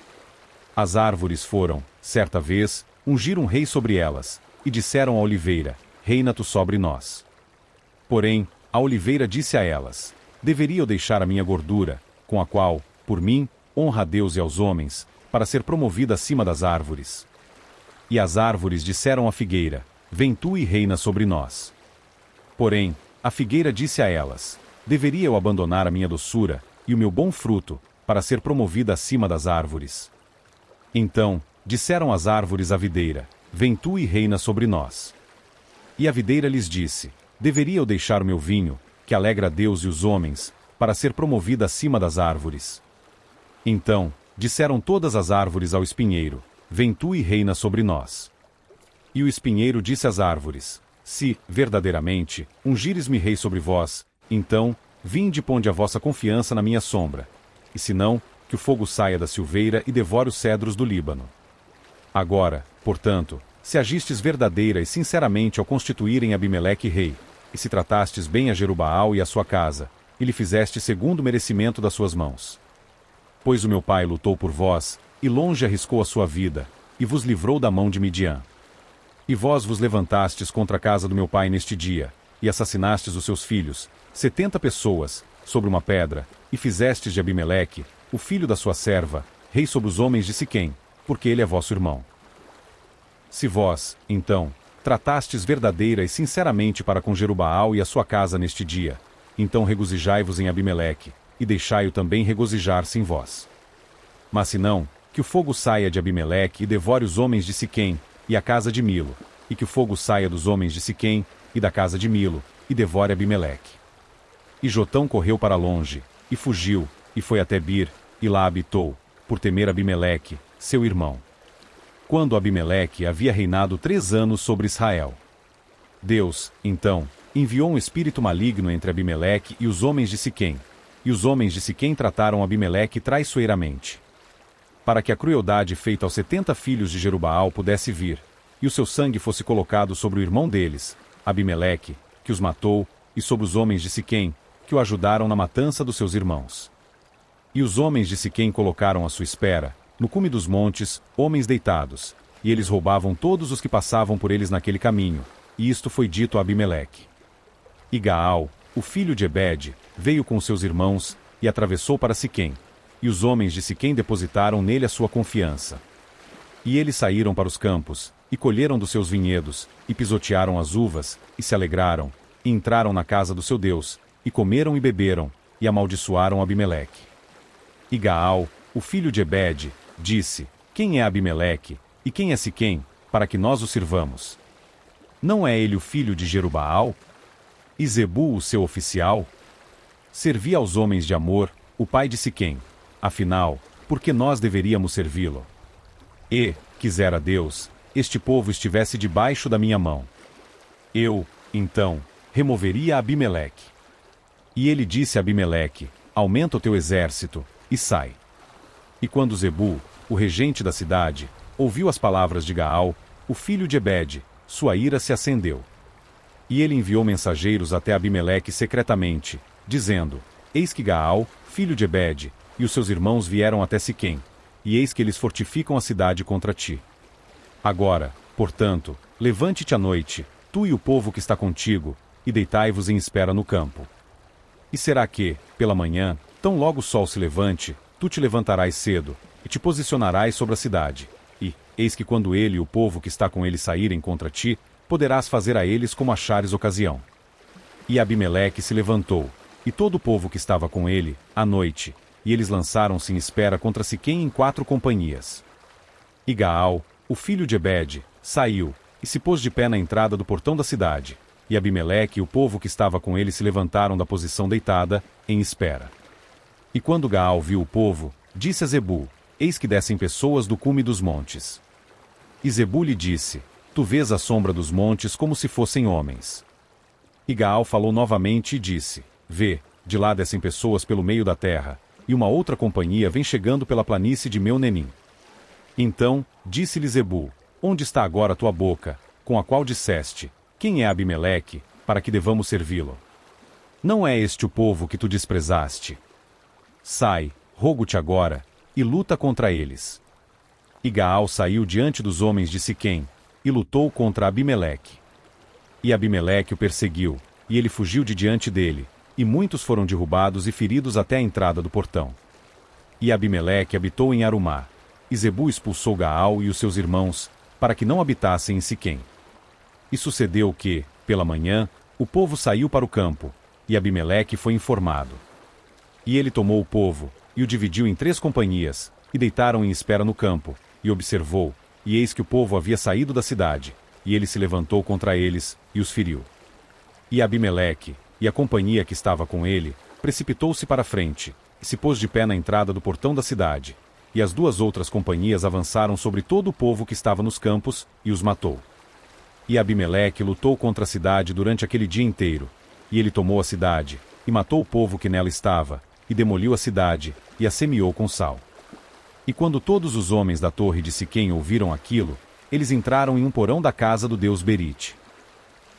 As árvores foram, certa vez, ungir um rei sobre elas, e disseram à oliveira, reina tu sobre nós. Porém, a oliveira disse a elas, deveria eu deixar a minha gordura, com a qual, por mim, honra a Deus e aos homens, para ser promovida acima das árvores. E as árvores disseram à figueira, vem tu e reina sobre nós. Porém, a figueira disse a elas, deveria eu abandonar a minha doçura, e o meu bom fruto, para ser promovida acima das árvores. Então, disseram as árvores à videira, vem tu e reina sobre nós. E a videira lhes disse, deveria eu deixar o meu vinho, que alegra a Deus e os homens, para ser promovida acima das árvores. Então, disseram todas as árvores ao espinheiro, vem tu e reina sobre nós. E o espinheiro disse às árvores, se, verdadeiramente, ungires-me rei sobre vós, então, vinde e ponde a vossa confiança na minha sombra. E se não, que o fogo saia da silveira e devore os cedros do Líbano. Agora, portanto, se agistes verdadeira e sinceramente ao constituírem Abimeleque rei, e se tratastes bem a Jerubaal e a sua casa, e lhe fizeste segundo o merecimento das suas mãos. Pois o meu pai lutou por vós, e longe arriscou a sua vida, e vos livrou da mão de Midian. E vós vos levantastes contra a casa do meu pai neste dia, e assassinastes os seus filhos, 70 pessoas, sobre uma pedra, e fizestes de Abimeleque, o filho da sua serva, rei sobre os homens de Siquém, porque ele é vosso irmão. Se vós, então, tratastes verdadeira e sinceramente para com Jerubaal e a sua casa neste dia, então regozijai-vos em Abimeleque, e deixai-o também regozijar-se em vós. Mas se não, que o fogo saia de Abimeleque e devore os homens de Siquém, e a casa de Milo, e que o fogo saia dos homens de Siquém, e da casa de Milo, e devore Abimeleque. E Jotão correu para longe, e fugiu, e foi até Bir, e lá habitou, por temer Abimeleque, seu irmão. Quando Abimeleque havia reinado 3 anos sobre Israel. Deus, então, enviou um espírito maligno entre Abimeleque e os homens de Siquém, e os homens de Siquém trataram Abimeleque traiçoeiramente. Para que a crueldade feita aos 70 filhos de Jerubaal pudesse vir, e o seu sangue fosse colocado sobre o irmão deles, Abimeleque, que os matou, e sobre os homens de Siquém, que o ajudaram na matança dos seus irmãos. E os homens de Siquém colocaram à sua espera, no cume dos montes, homens deitados, e eles roubavam todos os que passavam por eles naquele caminho, e isto foi dito a Abimeleque. E Gaal, o filho de Ebed, veio com seus irmãos, e atravessou para Siquém, e os homens de Siquém depositaram nele a sua confiança. E eles saíram para os campos, e colheram dos seus vinhedos, e pisotearam as uvas, e se alegraram, e entraram na casa do seu Deus, e comeram e beberam, e amaldiçoaram Abimeleque. E Gaal, o filho de Ebed, disse, quem é Abimeleque, e quem é Siquém, para que nós o sirvamos? Não é ele o filho de Jerubaal? E Zebu o seu oficial? Servia aos homens de Amor, o pai de Siquém, afinal, por que nós deveríamos servi-lo? E, quisera Deus, este povo estivesse debaixo da minha mão. Eu, então, removeria Abimeleque. E ele disse a Abimeleque, aumenta o teu exército, e sai. E quando Zebu, o regente da cidade, ouviu as palavras de Gaal, o filho de Ebed, sua ira se acendeu. E ele enviou mensageiros até Abimeleque secretamente, dizendo, eis que Gaal, filho de Ebed, e os seus irmãos vieram até Siquém, e eis que eles fortificam a cidade contra ti. Agora, portanto, levante-te à noite, tu e o povo que está contigo, e deitai-vos em espera no campo. E será que, pela manhã, tão logo o sol se levante, tu te levantarás cedo, e te posicionarás sobre a cidade. E, eis que quando ele e o povo que está com ele saírem contra ti, poderás fazer a eles como achares ocasião. E Abimeleque se levantou, e todo o povo que estava com ele, à noite, e eles lançaram-se em espera contra Siquém em 4 companhias. E Gaal, o filho de Ebede, saiu, e se pôs de pé na entrada do portão da cidade, e Abimeleque e o povo que estava com ele se levantaram da posição deitada, em espera. E quando Gaal viu o povo, disse a Zebul: Eis que descem pessoas do cume dos montes. E Zebul lhe disse: Tu vês a sombra dos montes como se fossem homens. E Gaal falou novamente e disse: Vê, de lá descem pessoas pelo meio da terra, e uma outra companhia vem chegando pela planície de Meunenim. Então, disse-lhe Zebul: Onde está agora tua boca, com a qual disseste: Quem é Abimeleque, para que devamos servi-lo? Não é este o povo que tu desprezaste? Sai, rogo-te agora, e luta contra eles. E Gaal saiu diante dos homens de Siquém, e lutou contra Abimeleque. E Abimeleque o perseguiu, e ele fugiu de diante dele, e muitos foram derrubados e feridos até a entrada do portão. E Abimeleque habitou em Arumá, e Zebul expulsou Gaal e os seus irmãos, para que não habitassem em Siquém. E sucedeu que, pela manhã, o povo saiu para o campo, e Abimeleque foi informado. E ele tomou o povo, e o dividiu em 3 companhias, e deitaram em espera no campo, e observou, e eis que o povo havia saído da cidade, e ele se levantou contra eles, e os feriu. E Abimeleque, e a companhia que estava com ele, precipitou-se para a frente, e se pôs de pé na entrada do portão da cidade, e as 2 outras companhias avançaram sobre todo o povo que estava nos campos, e os matou. E Abimeleque lutou contra a cidade durante aquele dia inteiro, e ele tomou a cidade, e matou o povo que nela estava, e demoliu a cidade, e a semeou com sal. E quando todos os homens da torre de Siquém ouviram aquilo, eles entraram em um porão da casa do deus Berite.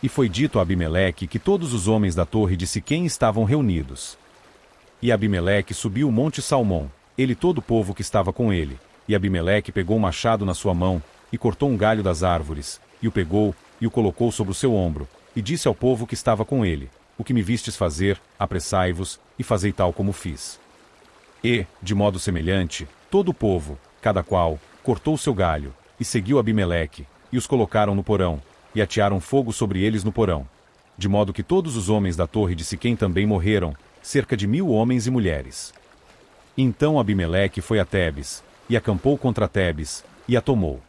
E foi dito a Abimeleque que todos os homens da torre de Siquém estavam reunidos. E Abimeleque subiu o monte Salmão, ele e todo o povo que estava com ele, e Abimeleque pegou um machado na sua mão, e cortou um galho das árvores, e o pegou, e o colocou sobre o seu ombro, e disse ao povo que estava com ele: O que me vistes fazer, apressai-vos, e fazei tal como fiz. E, de modo semelhante, todo o povo, cada qual, cortou o seu galho, e seguiu Abimeleque, e os colocaram no porão, e atearam fogo sobre eles no porão. De modo que todos os homens da torre de Siquém também morreram, cerca de 1000 homens e mulheres. Então Abimeleque foi a Tebes, e acampou contra Tebes, e a tomou.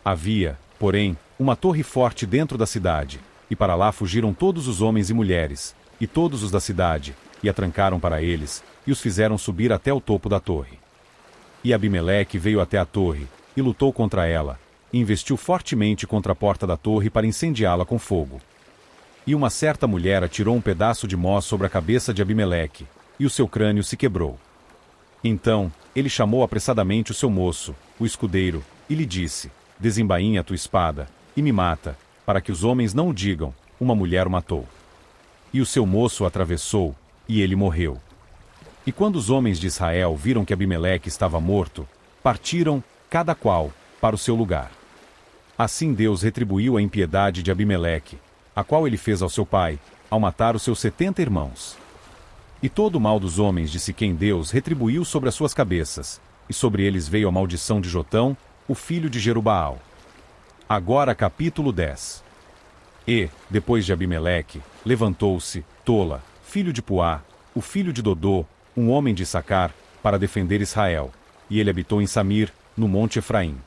Havia, porém, uma torre forte dentro da cidade, e para lá fugiram todos os homens e mulheres, e todos os da cidade, e a trancaram para eles, e os fizeram subir até o topo da torre. E Abimeleque veio até a torre, e lutou contra ela, e investiu fortemente contra a porta da torre para incendiá-la com fogo. E uma certa mulher atirou um pedaço de mó sobre a cabeça de Abimeleque, e o seu crânio se quebrou. Então, ele chamou apressadamente o seu moço, o escudeiro, e lhe disse: Desembainha a tua espada, e me mata, para que os homens não o digam, uma mulher o matou. E o seu moço o atravessou, e ele morreu. E quando os homens de Israel viram que Abimeleque estava morto, partiram, cada qual, para o seu lugar. Assim Deus retribuiu a impiedade de Abimeleque, a qual ele fez ao seu pai, ao matar os seus 70 irmãos. E todo o mal dos homens de Siquém Deus retribuiu sobre as suas cabeças, e sobre eles veio a maldição de Jotão, o filho de Jerubaal. Agora capítulo 10. E, depois de Abimeleque, levantou-se, Tola, filho de Puá, o filho de Dodô, um homem de Issacar, para defender Israel, e ele habitou em Samir, no monte Efraim.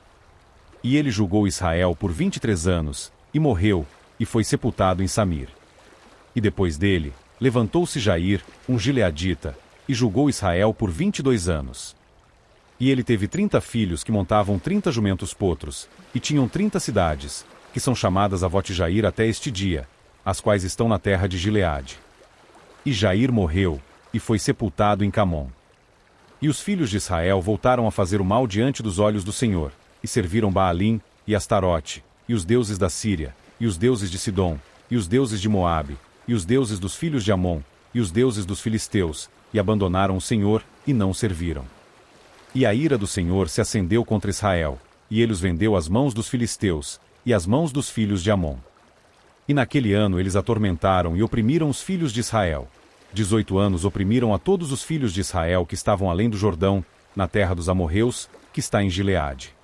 E ele julgou Israel por 23 anos, e morreu, e foi sepultado em Samir. E depois dele, levantou-se Jair, um gileadita, e julgou Israel por 22 anos. E ele teve 30 filhos que montavam 30 jumentos potros, e tinham 30 cidades, que são chamadas Avote Jair até este dia, as quais estão na terra de Gileade. E Jair morreu, e foi sepultado em Camom. E os filhos de Israel voltaram a fazer o mal diante dos olhos do Senhor, e serviram Baalim, e Astarote, e os deuses da Síria, e os deuses de Sidom, e os deuses de Moabe, e os deuses dos filhos de Amon, e os deuses dos filisteus, e abandonaram o Senhor, e não o serviram. E a ira do Senhor se acendeu contra Israel, e ele os vendeu às mãos dos filisteus, e às mãos dos filhos de Amon. E naquele ano eles atormentaram e oprimiram os filhos de Israel. 18 anos oprimiram a todos os filhos de Israel que estavam além do Jordão, na terra dos amorreus, que está em Gileade.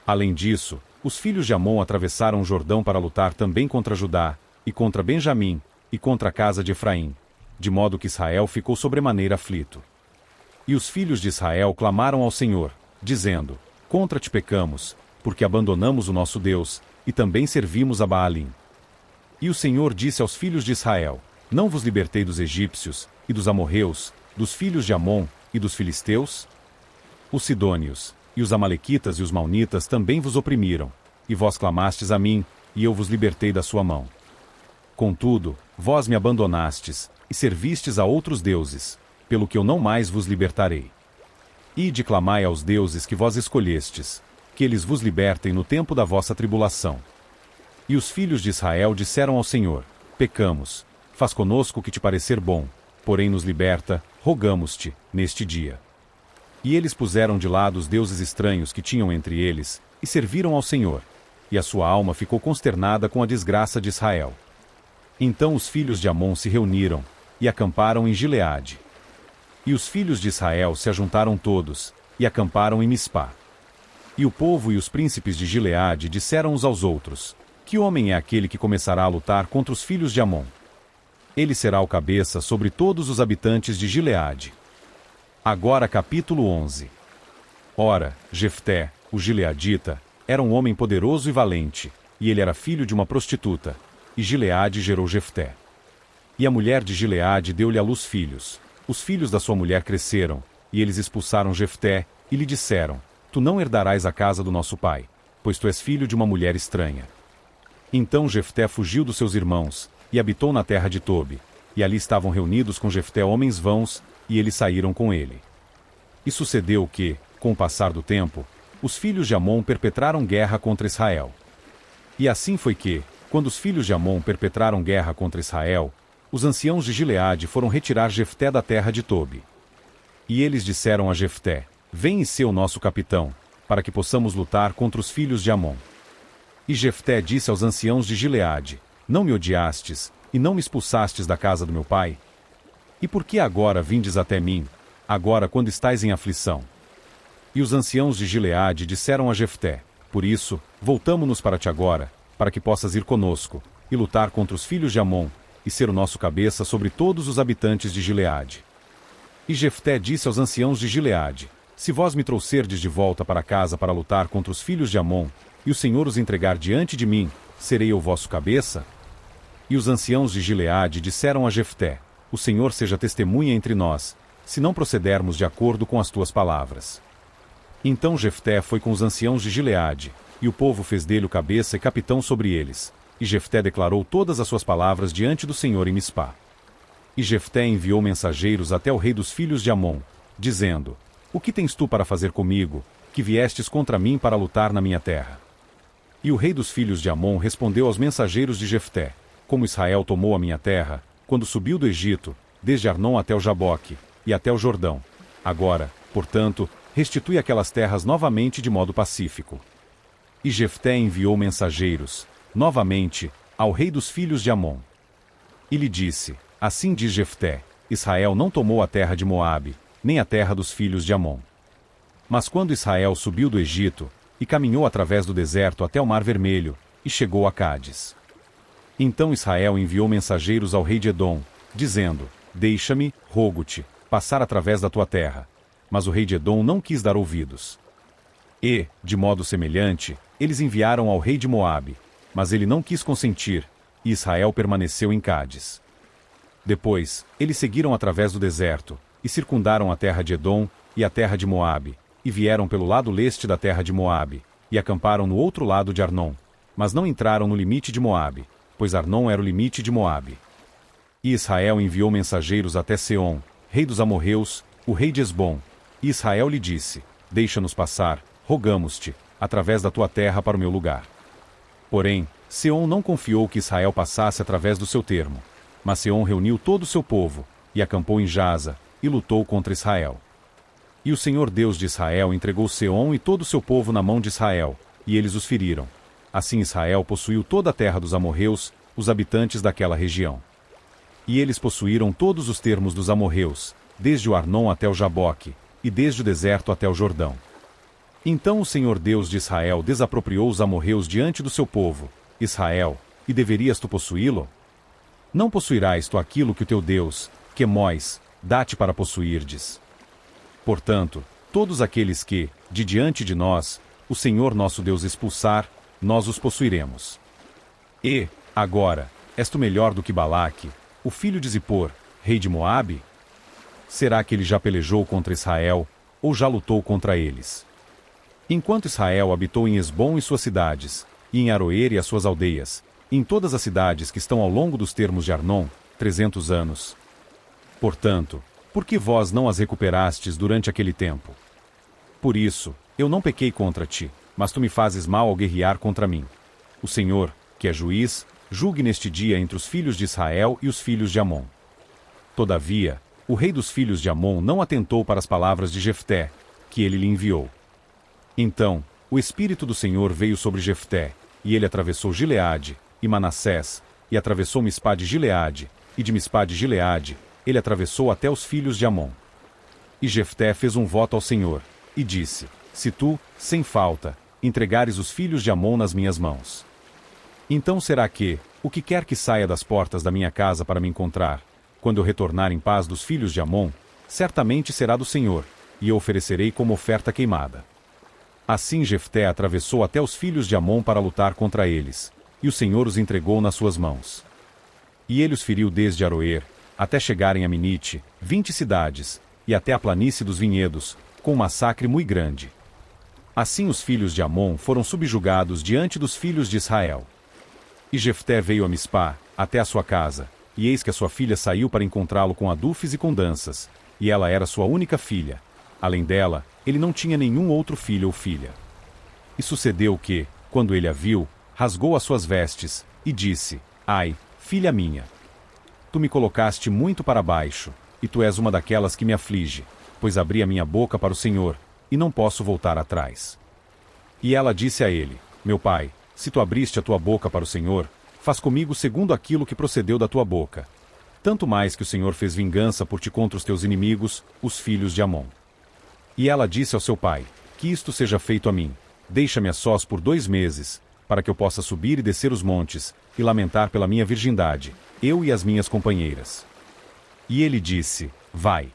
Além disso, os filhos de Amon atravessaram o Jordão para lutar também contra Judá, e contra Benjamim, e contra a casa de Efraim, de modo que Israel ficou sobremaneira aflito. E os filhos de Israel clamaram ao Senhor, dizendo: Contra ti pecamos, porque abandonamos o nosso Deus, e também servimos a Baalim. E o Senhor disse aos filhos de Israel: Não vos libertei dos egípcios, e dos amorreus, dos filhos de Amon, e dos filisteus? Os sidônios, e os amalequitas e os maonitas também vos oprimiram, e vós clamastes a mim, e eu vos libertei da sua mão. Contudo, vós me abandonastes, e servistes a outros deuses, pelo que eu não mais vos libertarei. Ide clamai aos deuses que vós escolhestes, que eles vos libertem no tempo da vossa tribulação. E os filhos de Israel disseram ao Senhor: Pecamos, faz conosco o que te parecer bom, porém nos liberta, rogamos-te, neste dia. E eles puseram de lado os deuses estranhos que tinham entre eles, e serviram ao Senhor, e a sua alma ficou consternada com a desgraça de Israel. Então os filhos de Amon se reuniram, e acamparam em Gileade. E os filhos de Israel se ajuntaram todos, e acamparam em Mispá. E o povo e os príncipes de Gileade disseram uns aos outros: Que homem é aquele que começará a lutar contra os filhos de Amon? Ele será o cabeça sobre todos os habitantes de Gileade. Agora capítulo 11. Ora, Jefté, o gileadita, era um homem poderoso e valente, e ele era filho de uma prostituta, e Gileade gerou Jefté. E a mulher de Gileade deu-lhe à luz filhos. Os filhos da sua mulher cresceram, e eles expulsaram Jefté, e lhe disseram: Tu não herdarás a casa do nosso pai, pois tu és filho de uma mulher estranha. Então Jefté fugiu dos seus irmãos, e habitou na terra de Tobi, e ali estavam reunidos com Jefté homens vãos, e eles saíram com ele. E sucedeu que, com o passar do tempo, os filhos de Amon perpetraram guerra contra Israel. E assim foi que, quando os filhos de Amon perpetraram guerra contra Israel, os anciãos de Gileade foram retirar Jefté da terra de Tobi. E eles disseram a Jefté: Vem e sê o nosso capitão, para que possamos lutar contra os filhos de Amon. E Jefté disse aos anciãos de Gileade: Não me odiastes, e não me expulsastes da casa do meu pai? E por que agora vindes até mim, agora quando estais em aflição? E os anciãos de Gileade disseram a Jefté: Por isso, voltamo-nos para ti agora, para que possas ir conosco, e lutar contra os filhos de Amon, e ser o nosso cabeça sobre todos os habitantes de Gileade. E Jefté disse aos anciãos de Gileade: Se vós me trouxerdes de volta para casa para lutar contra os filhos de Amon, e o Senhor os entregar diante de mim, serei eu vosso cabeça? E os anciãos de Gileade disseram a Jefté: O Senhor seja testemunha entre nós, se não procedermos de acordo com as tuas palavras. Então Jefté foi com os anciãos de Gileade, e o povo fez dele o cabeça e capitão sobre eles. E Jefté declarou todas as suas palavras diante do Senhor em Mispá. E Jefté enviou mensageiros até o rei dos filhos de Amon, dizendo: O que tens tu para fazer comigo, que viestes contra mim para lutar na minha terra? E o rei dos filhos de Amon respondeu aos mensageiros de Jefté: Como Israel tomou a minha terra, quando subiu do Egito, desde Arnon até o Jaboque, e até o Jordão. Agora, portanto, restitui aquelas terras novamente de modo pacífico. E Jefté enviou mensageiros, novamente, ao rei dos filhos de Amon. E lhe disse: Assim diz Jefté: Israel não tomou a terra de Moabe, nem a terra dos filhos de Amon. Mas quando Israel subiu do Egito, e caminhou através do deserto até o Mar Vermelho, e chegou a Cádiz. Então Israel enviou mensageiros ao rei de Edom, dizendo: Deixa-me, rogo-te, passar através da tua terra. Mas o rei de Edom não quis dar ouvidos. E, de modo semelhante, eles enviaram ao rei de Moabe, mas ele não quis consentir, e Israel permaneceu em Cádiz. Depois, eles seguiram através do deserto, e circundaram a terra de Edom e a terra de Moabe, e vieram pelo lado leste da terra de Moabe, e acamparam no outro lado de Arnon, mas não entraram no limite de Moabe, pois Arnon era o limite de Moabe. E Israel enviou mensageiros até Seom, rei dos amorreus, o rei de Esbom, e Israel lhe disse: Deixa-nos passar, rogamos-te, através da tua terra para o meu lugar. Porém, Seom não confiou que Israel passasse através do seu termo. Mas Seom reuniu todo o seu povo, e acampou em Jaza, e lutou contra Israel. E o Senhor Deus de Israel entregou Seom e todo o seu povo na mão de Israel, e eles os feriram. Assim Israel possuiu toda a terra dos amorreus, os habitantes daquela região. E eles possuíram todos os termos dos amorreus, desde o Arnon até o Jaboque, e desde o deserto até o Jordão. Então o Senhor Deus de Israel desapropriou os amorreus diante do seu povo, Israel, e deverias tu possuí-lo? Não possuirás tu aquilo que o teu Deus, Quemós, dá-te para possuirdes. Portanto, todos aqueles que, de diante de nós, o Senhor nosso Deus expulsar, nós os possuiremos. E, agora, és tu melhor do que Balaque, o filho de Zippor, rei de Moabe? Será que ele já pelejou contra Israel, ou já lutou contra eles? Enquanto Israel habitou em Hesbom e suas cidades, e em Aroer e as suas aldeias, e em todas as cidades que estão ao longo dos termos de Arnon, 300 anos. Portanto, por que vós não as recuperastes durante aquele tempo? Por isso, eu não pequei contra ti, mas tu me fazes mal ao guerrear contra mim. O Senhor, que é juiz, julgue neste dia entre os filhos de Israel e os filhos de Amon. Todavia, o rei dos filhos de Amon não atentou para as palavras de Jefté, que ele lhe enviou. Então, o Espírito do Senhor veio sobre Jefté, e ele atravessou Gileade, e Manassés, e atravessou Mispá de Gileade, e de Mispá de Gileade, ele atravessou até os filhos de Amon. E Jefté fez um voto ao Senhor, e disse: Se tu, sem falta, entregares os filhos de Amon nas minhas mãos, então será que, o que quer que saia das portas da minha casa para me encontrar, quando eu retornar em paz dos filhos de Amon, certamente será do Senhor, e eu oferecerei como oferta queimada. Assim Jefté atravessou até os filhos de Amon para lutar contra eles, e o Senhor os entregou nas suas mãos. E ele os feriu desde Aroer, até chegarem a Minite, 20 cidades, e até a planície dos vinhedos, com um massacre muito grande. Assim os filhos de Amon foram subjugados diante dos filhos de Israel. E Jefté veio a Mispá, até a sua casa, e eis que a sua filha saiu para encontrá-lo com adufes e com danças, e ela era sua única filha. Além dela, ele não tinha nenhum outro filho ou filha. E sucedeu que, quando ele a viu, rasgou as suas vestes, e disse: Ai, filha minha! Tu me colocaste muito para baixo, e tu és uma daquelas que me aflige, pois abri a minha boca para o Senhor, e não posso voltar atrás. E ela disse a ele: Meu pai, se tu abriste a tua boca para o Senhor, faz comigo segundo aquilo que procedeu da tua boca. Tanto mais que o Senhor fez vingança por ti contra os teus inimigos, os filhos de Amon. E ela disse ao seu pai: Que isto seja feito a mim. Deixa-me a sós por 2 meses, para que eu possa subir e descer os montes, e lamentar pela minha virgindade, eu e as minhas companheiras. E ele disse: Vai.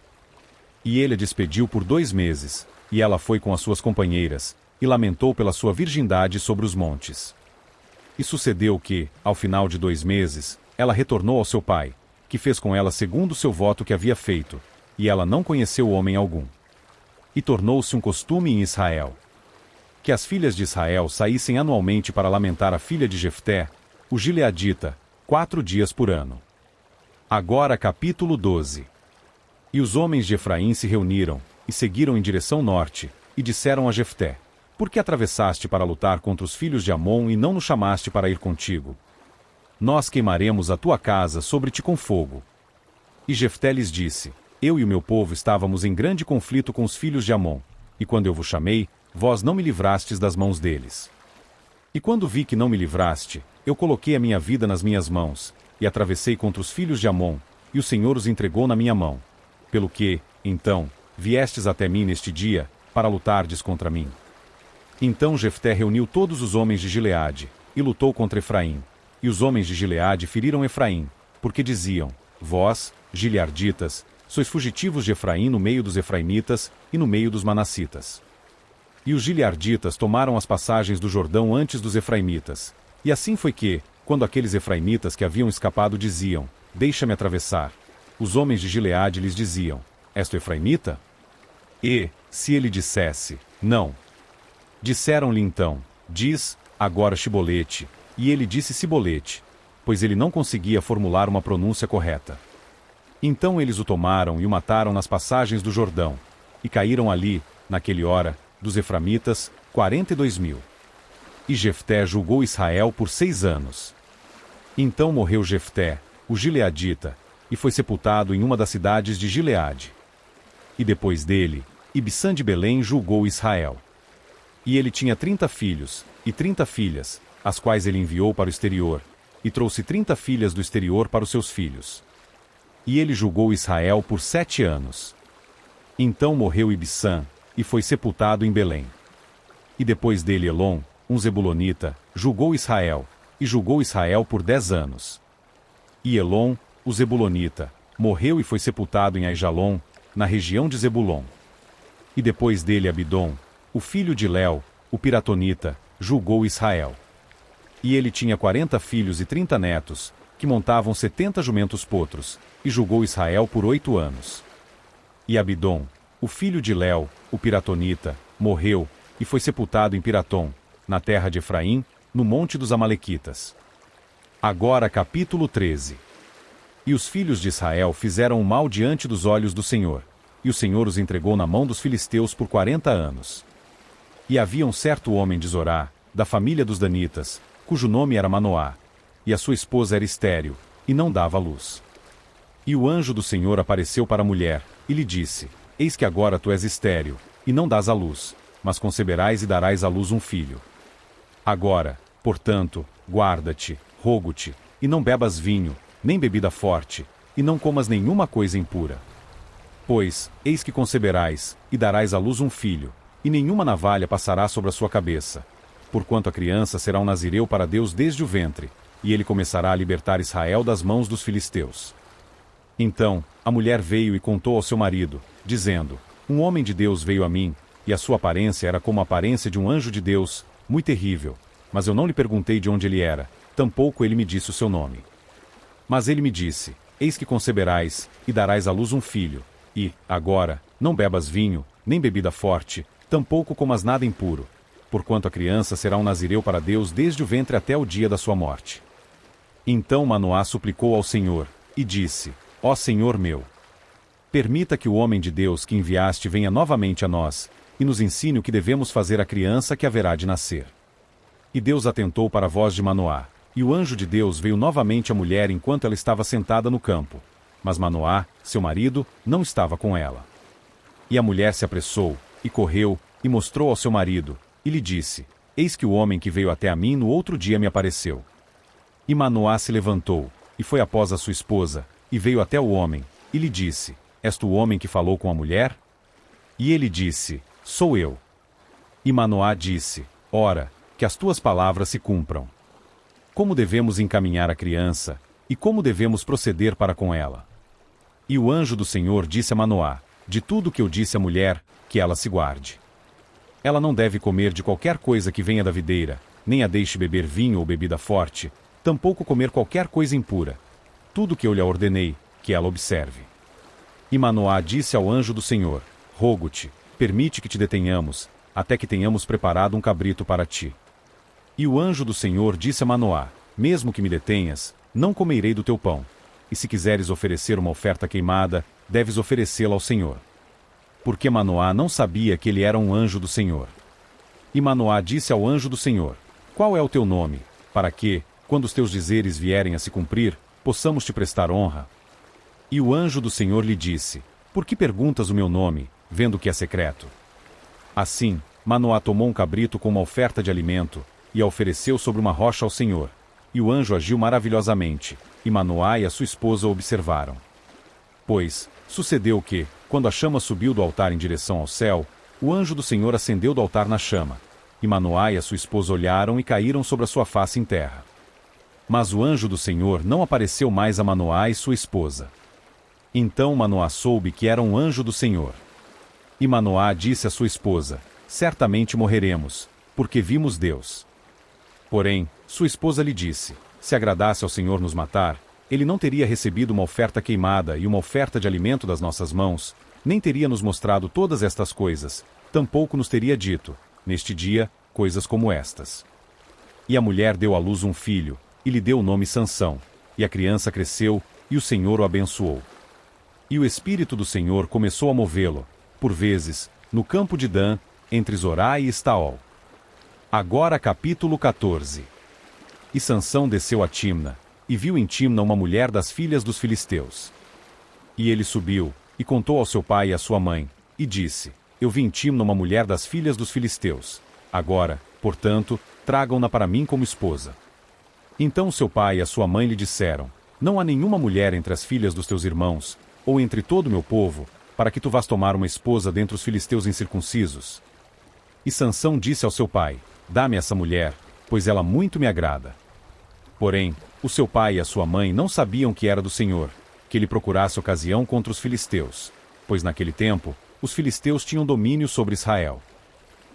E ele a despediu por 2 meses, e ela foi com as suas companheiras, e lamentou pela sua virgindade sobre os montes. E sucedeu que, ao final de 2 meses, ela retornou ao seu pai, que fez com ela segundo o seu voto que havia feito, e ela não conheceu homem algum. E tornou-se um costume em Israel que as filhas de Israel saíssem anualmente para lamentar a filha de Jefté, o gileadita, 4 dias por ano. Agora capítulo 12. E os homens de Efraim se reuniram, e seguiram em direção norte, e disseram a Jefté: Por que atravessaste para lutar contra os filhos de Amon e não nos chamaste para ir contigo? Nós queimaremos a tua casa sobre ti com fogo. E Jefté lhes disse: Eu e o meu povo estávamos em grande conflito com os filhos de Amon, e quando eu vos chamei, vós não me livrastes das mãos deles. E quando vi que não me livraste, eu coloquei a minha vida nas minhas mãos, e atravessei contra os filhos de Amon, e o Senhor os entregou na minha mão. Pelo que, então, viestes até mim neste dia, para lutardes contra mim. Então Jefté reuniu todos os homens de Gileade, e lutou contra Efraim. E os homens de Gileade feriram Efraim, porque diziam: Vós, gilearditas, sois fugitivos de Efraim no meio dos efraimitas, e no meio dos manassitas. E os gilearditas tomaram as passagens do Jordão antes dos efraimitas. E assim foi que, quando aqueles efraimitas que haviam escapado diziam: Deixa-me atravessar, os homens de Gileade lhes diziam: És tu efraimita? E, se ele dissesse: Não. Disseram-lhe então: Diz, agora Shibolete. E ele disse Sibolete, pois ele não conseguia formular uma pronúncia correta. Então eles o tomaram e o mataram nas passagens do Jordão. E caíram ali, naquele hora, dos eframitas, 42.000. E Jefté julgou Israel por 6 anos. Então morreu Jefté, o gileadita, e foi sepultado em uma das cidades de Gileade. E depois dele, Ibsã de Belém julgou Israel. E ele tinha 30 filhos, e 30 filhas, as quais ele enviou para o exterior, e trouxe 30 filhas do exterior para os seus filhos. E ele julgou Israel por 7 anos. Então morreu Ibsã, e foi sepultado em Belém. E depois dele Elon, um zebulonita, julgou Israel, e julgou Israel por 10 anos. E Elon, o Zebulonita, morreu e foi sepultado em Aijalon, na região de Zebulon. E depois dele Abidom, o filho de Léu, o Piratonita, julgou Israel. E ele tinha 40 filhos e 30 netos, que montavam 70 jumentos potros, e julgou Israel por 8 anos. E Abidom, o filho de Léu, o Piratonita, morreu, e foi sepultado em Piratom, na terra de Efraim, no monte dos Amalequitas. Agora capítulo 13. E os filhos de Israel fizeram o mal diante dos olhos do Senhor, e o Senhor os entregou na mão dos filisteus por 40 anos. E havia um certo homem de Zorá, da família dos Danitas, cujo nome era Manoá, e a sua esposa era estéril, e não dava luz. E o anjo do Senhor apareceu para a mulher, e lhe disse: Eis que agora tu és estéril, e não dás à luz, mas conceberás e darás à luz um filho. Agora, portanto, guarda-te, rogo-te, e não bebas vinho, nem bebida forte, e não comas nenhuma coisa impura. Pois, eis que conceberás, e darás à luz um filho, e nenhuma navalha passará sobre a sua cabeça. Porquanto a criança será um nazireu para Deus desde o ventre, e ele começará a libertar Israel das mãos dos filisteus. Então, a mulher veio e contou ao seu marido, dizendo: Um homem de Deus veio a mim, e a sua aparência era como a aparência de um anjo de Deus, muito terrível, mas eu não lhe perguntei de onde ele era, tampouco ele me disse o seu nome. Mas ele me disse: Eis que conceberás, e darás à luz um filho, e, agora, não bebas vinho, nem bebida forte, tampouco comas nada impuro, porquanto a criança será um nazireu para Deus desde o ventre até o dia da sua morte. Então Manoá suplicou ao Senhor, e disse: Ó Senhor meu, permita que o homem de Deus que enviaste venha novamente a nós, e nos ensine o que devemos fazer à criança que haverá de nascer. E Deus atentou para a voz de Manoá, e o anjo de Deus veio novamente à mulher enquanto ela estava sentada no campo. Mas Manoá, seu marido, não estava com ela. E a mulher se apressou, e correu, e mostrou ao seu marido, e lhe disse: Eis que o homem que veio até a mim no outro dia me apareceu. E Manoá se levantou, e foi após a sua esposa, e veio até o homem, e lhe disse: És tu o homem que falou com a mulher? E ele disse: Sou eu. E Manoá disse: Ora, que as tuas palavras se cumpram. Como devemos encaminhar a criança, e como devemos proceder para com ela? E o anjo do Senhor disse a Manoá: De tudo que eu disse à mulher, que ela se guarde. Ela não deve comer de qualquer coisa que venha da videira, nem a deixe beber vinho ou bebida forte, tampouco comer qualquer coisa impura. Tudo que eu lhe ordenei, que ela observe. E Manoá disse ao anjo do Senhor: Rogo-te, permite que te detenhamos, até que tenhamos preparado um cabrito para ti. E o anjo do Senhor disse a Manoá: Mesmo que me detenhas, não comerei do teu pão. E se quiseres oferecer uma oferta queimada, deves oferecê-la ao Senhor. Porque Manoá não sabia que ele era um anjo do Senhor. E Manoá disse ao anjo do Senhor: Qual é o teu nome, para que, quando os teus dizeres vierem a se cumprir, possamos te prestar honra? E o anjo do Senhor lhe disse: Por que perguntas o meu nome, vendo que é secreto? Assim, Manoá tomou um cabrito com uma oferta de alimento, e a ofereceu sobre uma rocha ao Senhor. E o anjo agiu maravilhosamente, e Manoá e a sua esposa o observaram. Pois, sucedeu que, quando a chama subiu do altar em direção ao céu, o anjo do Senhor ascendeu do altar na chama. E Manoá e a sua esposa olharam e caíram sobre a sua face em terra. Mas o anjo do Senhor não apareceu mais a Manoá e sua esposa. Então Manoá soube que era um anjo do Senhor. E Manoá disse à sua esposa: Certamente morreremos, porque vimos Deus. Porém, sua esposa lhe disse: Se agradasse ao Senhor nos matar, ele não teria recebido uma oferta queimada e uma oferta de alimento das nossas mãos, nem teria nos mostrado todas estas coisas, tampouco nos teria dito, neste dia, coisas como estas. E a mulher deu à luz um filho, e lhe deu o nome Sansão, e a criança cresceu, e o Senhor o abençoou. E o Espírito do Senhor começou a movê-lo, por vezes, no campo de Dan, entre Zorá e Estaol. Agora capítulo 14. E Sansão desceu a Timna, e viu em Timna uma mulher das filhas dos filisteus. E ele subiu, e contou ao seu pai e à sua mãe, e disse: Eu vi em Timna uma mulher das filhas dos filisteus. Agora, portanto, tragam-na para mim como esposa. Então seu pai e a sua mãe lhe disseram: Não há nenhuma mulher entre as filhas dos teus irmãos, ou entre todo o meu povo, para que tu vás tomar uma esposa dentre os filisteus incircuncisos. E Sansão disse ao seu pai: Dá-me essa mulher, pois ela muito me agrada. Porém, o seu pai e a sua mãe não sabiam que era do Senhor, que ele procurasse ocasião contra os filisteus, pois naquele tempo, os filisteus tinham domínio sobre Israel.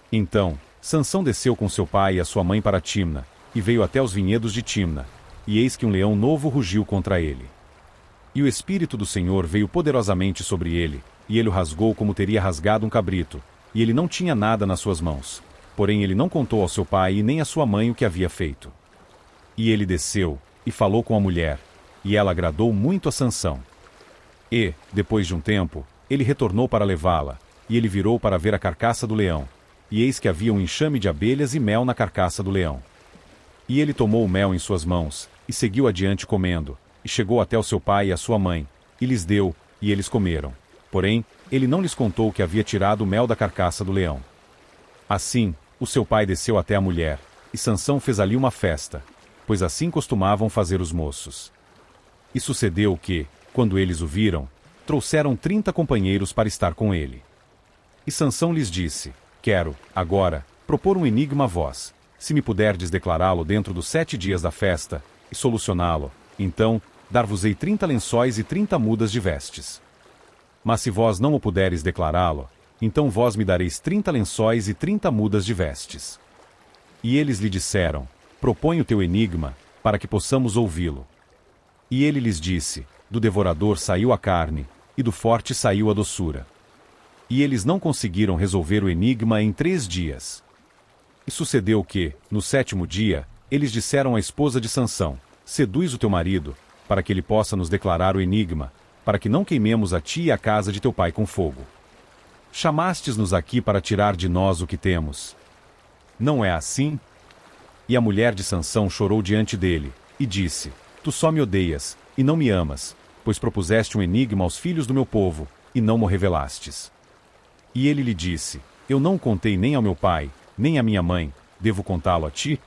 Então, Sansão desceu com seu pai e a sua mãe para Timna, e veio até os vinhedos de Timna, e eis que um leão novo rugiu contra ele. E o Espírito do Senhor veio poderosamente sobre ele, e ele o rasgou como teria rasgado um cabrito, e ele não tinha nada nas suas mãos. Porém ele não contou ao seu pai e nem à sua mãe o que havia feito. E ele desceu, e falou com a mulher, e ela agradou muito a Sansão. E, depois de um tempo, ele retornou para levá-la, e ele virou para ver a carcaça do leão, e eis que havia um enxame de abelhas e mel na carcaça do leão. E ele tomou o mel em suas mãos, e seguiu adiante comendo, e chegou até o seu pai e a sua mãe, e lhes deu, e eles comeram. Porém, ele não lhes contou que havia tirado o mel da carcaça do leão. Assim, o seu pai desceu até a mulher, e Sansão fez ali uma festa, pois assim costumavam fazer os moços. E sucedeu que, quando eles o viram, trouxeram 30 companheiros para estar com ele. E Sansão lhes disse: Quero, agora, propor um enigma a vós. Se me puderdes declará-lo dentro dos 7 dias da festa, e solucioná-lo, então, dar-vos-ei 30 lençóis e 30 mudas de vestes. Mas se vós não o puderes declará-lo, então vós me dareis 30 lençóis e 30 mudas de vestes. E eles lhe disseram: Propõe o teu enigma, para que possamos ouvi-lo. E ele lhes disse: Do devorador saiu a carne, e do forte saiu a doçura. E eles não conseguiram resolver o enigma em 3 dias. E sucedeu que, no 7º dia, eles disseram à esposa de Sansão: Seduz o teu marido, para que ele possa nos declarar o enigma, para que não queimemos a ti e a casa de teu pai com fogo. Chamastes-nos aqui para tirar de nós o que temos. Não é assim? E a mulher de Sansão chorou diante dele, e disse: Tu só me odeias, e não me amas, pois propuseste um enigma aos filhos do meu povo, e não mo revelastes. E ele lhe disse: Eu não o contei nem ao meu pai, nem à minha mãe, devo contá-lo a ti?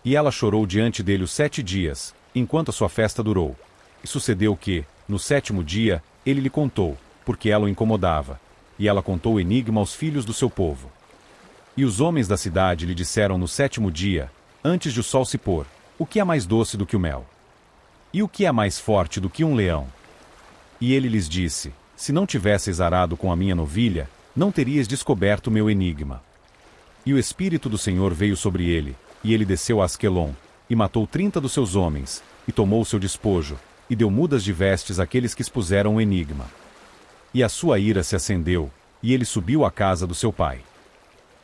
E ela chorou diante dele os 7 dias, enquanto a sua festa durou. E sucedeu que, no 7º dia, ele lhe contou, porque ela o incomodava. E ela contou o enigma aos filhos do seu povo. E os homens da cidade lhe disseram no 7º dia, antes de o sol se pôr: O que é mais doce do que o mel? E o que é mais forte do que um leão? E ele lhes disse: Se não tivesseis arado com a minha novilha, não teríeis descoberto o meu enigma. E o Espírito do Senhor veio sobre ele, e ele desceu a Asquelon, e matou 30 dos seus homens, e tomou o seu despojo, e deu mudas de vestes àqueles que expuseram o enigma. E a sua ira se acendeu, e ele subiu à casa do seu pai.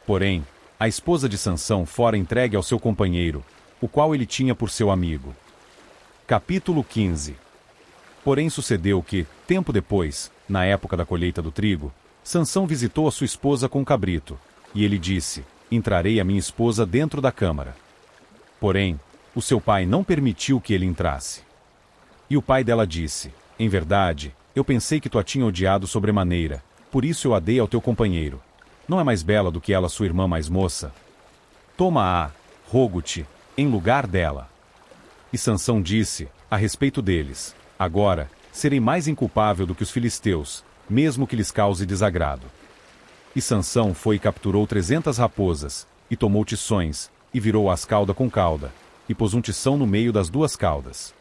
Porém, a esposa de Sansão fora entregue ao seu companheiro, o qual ele tinha por seu amigo. Capítulo 15. Porém sucedeu que, tempo depois, na época da colheita do trigo, Sansão visitou a sua esposa com um cabrito, e ele disse: Entrarei a minha esposa dentro da câmara. Porém, o seu pai não permitiu que ele entrasse. E o pai dela disse: Em verdade, eu pensei que tu a tinha odiado sobremaneira, por isso eu a dei ao teu companheiro. Não é mais bela do que ela sua irmã mais moça? Toma-a, rogo-te, em lugar dela. E Sansão disse, a respeito deles: Agora, serei mais inculpável do que os filisteus, mesmo que lhes cause desagrado. E Sansão foi e capturou 300 raposas, e tomou tições, e virou-as cauda com cauda, e pôs um tição no meio das 2 caudas.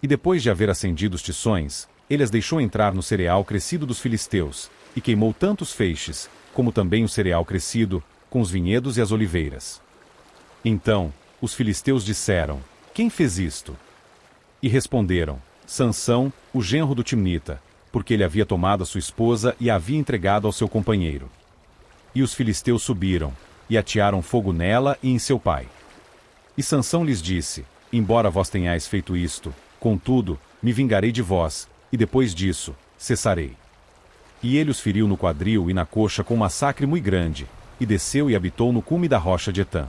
E depois de haver acendido os tições, ele as deixou entrar no cereal crescido dos filisteus, e queimou tanto os feixes, como também o cereal crescido, com os vinhedos e as oliveiras. Então, os filisteus disseram: Quem fez isto? E responderam: Sansão, o genro do Timnita, porque ele havia tomado a sua esposa e a havia entregado ao seu companheiro. E os filisteus subiram, e atearam fogo nela e em seu pai. E Sansão lhes disse: Embora vós tenhais feito isto, contudo, me vingarei de vós, e depois disso, cessarei. E ele os feriu no quadril e na coxa com um massacre muito grande, e desceu e habitou no cume da rocha de Etã.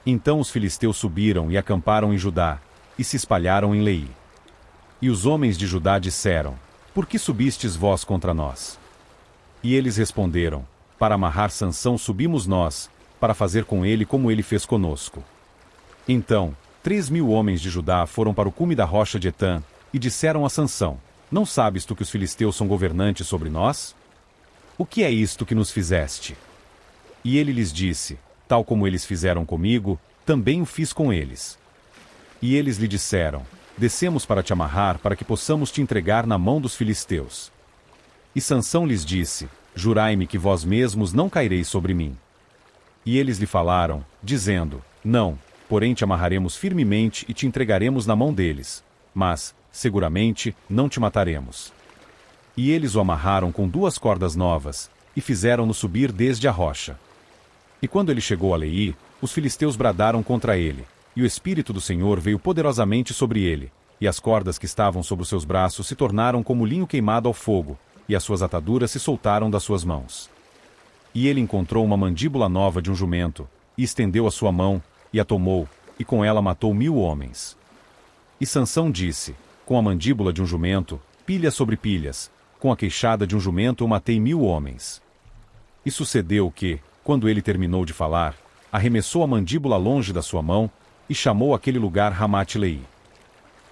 Então os filisteus subiram e acamparam em Judá, e se espalharam em Leí. E os homens de Judá disseram: Por que subistes vós contra nós? E eles responderam: Para amarrar Sansão subimos nós, para fazer com ele como ele fez conosco. Então, 3.000 homens de Judá foram para o cume da rocha de Etã, e disseram a Sansão: Não sabes tu que os filisteus são governantes sobre nós? O que é isto que nos fizeste? E ele lhes disse: Tal como eles fizeram comigo, também o fiz com eles. E eles lhe disseram: descemos para te amarrar para que possamos te entregar na mão dos filisteus. E Sansão lhes disse: jurai-me que vós mesmos não caireis sobre mim. E eles lhe falaram, dizendo: não, porém te amarraremos firmemente e te entregaremos na mão deles. Mas, seguramente, não te mataremos. E eles o amarraram com 2 cordas novas, e fizeram-no subir desde a rocha. E quando ele chegou a Leí, os filisteus bradaram contra ele, e o Espírito do Senhor veio poderosamente sobre ele, e as cordas que estavam sobre os seus braços se tornaram como linho queimado ao fogo, e as suas ataduras se soltaram das suas mãos. E ele encontrou uma mandíbula nova de um jumento, e estendeu a sua mão, e a tomou, e com ela matou 1000 homens. E Sansão disse: com a mandíbula de um jumento, pilhas sobre pilhas, com a queixada de um jumento eu matei 1000 homens. E sucedeu que, quando ele terminou de falar, arremessou a mandíbula longe da sua mão, e chamou aquele lugar Ramate-Leí.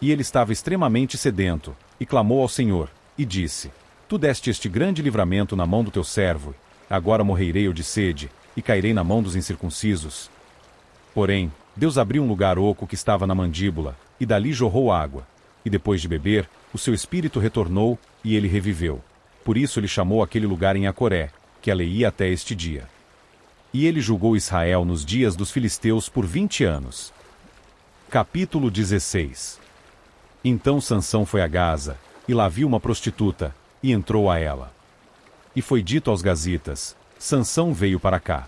E ele estava extremamente sedento, e clamou ao Senhor, e disse: tu deste este grande livramento na mão do teu servo, agora morrerei eu de sede, e cairei na mão dos incircuncisos. Porém, Deus abriu um lugar oco que estava na mandíbula, e dali jorrou água. E depois de beber, o seu espírito retornou, e ele reviveu. Por isso ele chamou aquele lugar em Acoré, que Leí até este dia. E ele julgou Israel nos dias dos filisteus por 20 anos. Capítulo 16. Então Sansão foi a Gaza, e lá viu uma prostituta, e entrou a ela. E foi dito aos gazitas: Sansão veio para cá.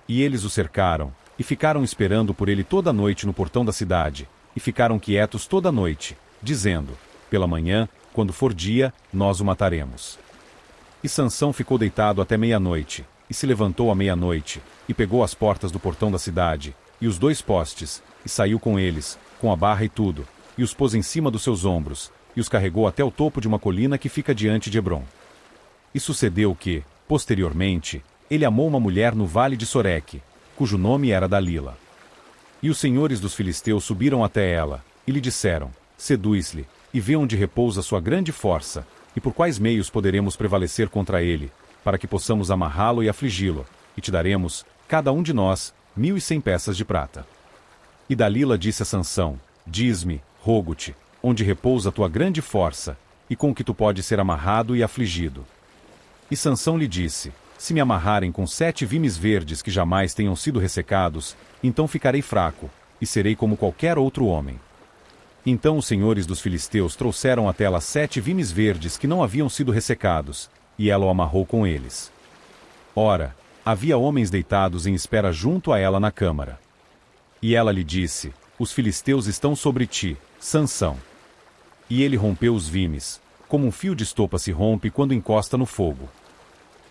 E eles o cercaram, e ficaram esperando por ele toda a noite no portão da cidade, e ficaram quietos toda a noite, dizendo: pela manhã, quando for dia, nós o mataremos. E Sansão ficou deitado até meia-noite, e se levantou à meia-noite, e pegou as portas do portão da cidade, e os 2 postes, e saiu com eles, com a barra e tudo, e os pôs em cima dos seus ombros, e os carregou até o topo de uma colina que fica diante de Hebrom. E sucedeu que, posteriormente, ele amou uma mulher no vale de Soreque, cujo nome era Dalila. E os senhores dos filisteus subiram até ela, e lhe disseram: seduz-lhe, e vê onde repousa sua grande força, e por quais meios poderemos prevalecer contra ele, para que possamos amarrá-lo e afligi-lo, e te daremos, cada um de nós, 1100 peças de prata. E Dalila disse a Sansão: diz-me, rogo-te, onde repousa tua grande força, e com que tu podes ser amarrado e afligido. E Sansão lhe disse: se me amarrarem com 7 vimes verdes que jamais tenham sido ressecados, então ficarei fraco, e serei como qualquer outro homem. Então os senhores dos filisteus trouxeram até ela 7 vimes verdes que não haviam sido ressecados, e ela o amarrou com eles. Ora, havia homens deitados em espera junto a ela na câmara. E ela lhe disse: os filisteus estão sobre ti, Sansão. E ele rompeu os vimes, como um fio de estopa se rompe quando encosta no fogo.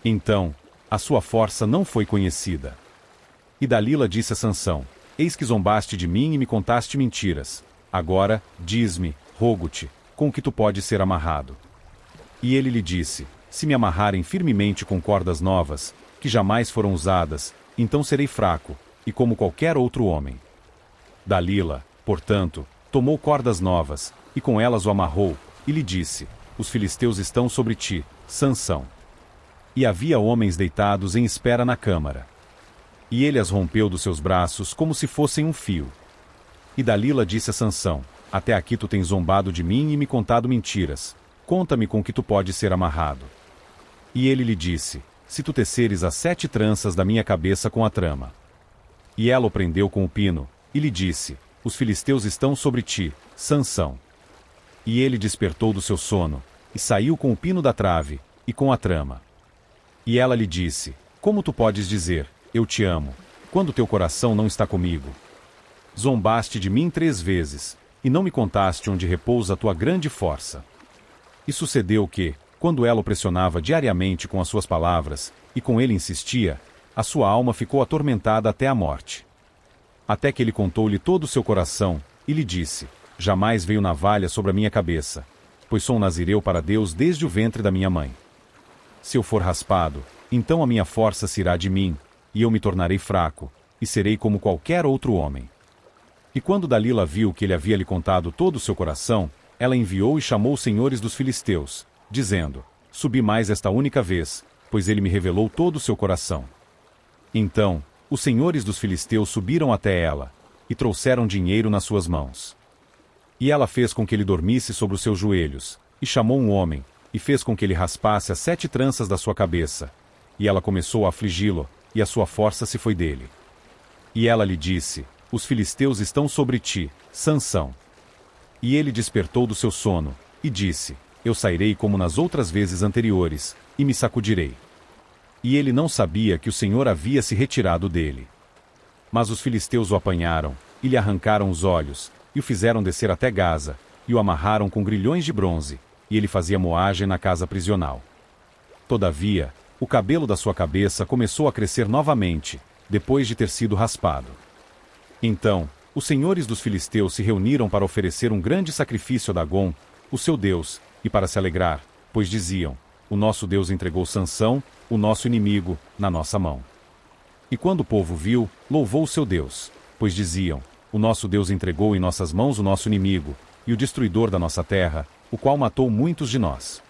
Então, a sua força não foi conhecida. E Dalila disse a Sansão: eis que zombaste de mim e me contaste mentiras. Agora, diz-me, rogo-te, com que tu podes ser amarrado. E ele lhe disse: se me amarrarem firmemente com cordas novas, que jamais foram usadas, então serei fraco, e como qualquer outro homem. Dalila, portanto, tomou cordas novas, e com elas o amarrou, e lhe disse: os filisteus estão sobre ti, Sansão. E havia homens deitados em espera na câmara. E ele as rompeu dos seus braços como se fossem um fio. E Dalila disse a Sansão: até aqui tu tens zombado de mim e me contado mentiras. Conta-me com que tu podes ser amarrado. E ele lhe disse: se tu teceres as 7 tranças da minha cabeça com a trama. E ela o prendeu com o pino, e lhe disse: os filisteus estão sobre ti, Sansão. E ele despertou do seu sono, e saiu com o pino da trave, e com a trama. E ela lhe disse: como tu podes dizer, eu te amo, quando teu coração não está comigo? Zombaste de mim 3 vezes, e não me contaste onde repousa a tua grande força. E sucedeu que, quando ela o pressionava diariamente com as suas palavras, e com ele insistia, a sua alma ficou atormentada até a morte. Até que ele contou-lhe todo o seu coração, e lhe disse: jamais veio navalha sobre a minha cabeça, pois sou um nazireu para Deus desde o ventre da minha mãe. Se eu for raspado, então a minha força se irá de mim, e eu me tornarei fraco, e serei como qualquer outro homem. E quando Dalila viu que ele havia lhe contado todo o seu coração, ela enviou e chamou os senhores dos filisteus, dizendo: subi mais esta única vez, pois ele me revelou todo o seu coração. Então, os senhores dos filisteus subiram até ela, e trouxeram dinheiro nas suas mãos. E ela fez com que ele dormisse sobre os seus joelhos, e chamou um homem, e fez com que ele raspasse as 7 tranças da sua cabeça. E ela começou a afligi-lo, e a sua força se foi dele. E ela lhe disse: os filisteus estão sobre ti, Sansão. E ele despertou do seu sono, e disse: eu sairei como nas outras vezes anteriores, e me sacudirei. E ele não sabia que o Senhor havia se retirado dele. Mas os filisteus o apanharam, e lhe arrancaram os olhos, e o fizeram descer até Gaza, e o amarraram com grilhões de bronze, e ele fazia moagem na casa prisional. Todavia, o cabelo da sua cabeça começou a crescer novamente, depois de ter sido raspado. Então, os senhores dos filisteus se reuniram para oferecer um grande sacrifício a Dagom, o seu deus, e para se alegrar, pois diziam: o nosso Deus entregou Sansão, o nosso inimigo, na nossa mão. E quando o povo viu, louvou o seu Deus, pois diziam: o nosso Deus entregou em nossas mãos o nosso inimigo, e o destruidor da nossa terra, o qual matou muitos de nós.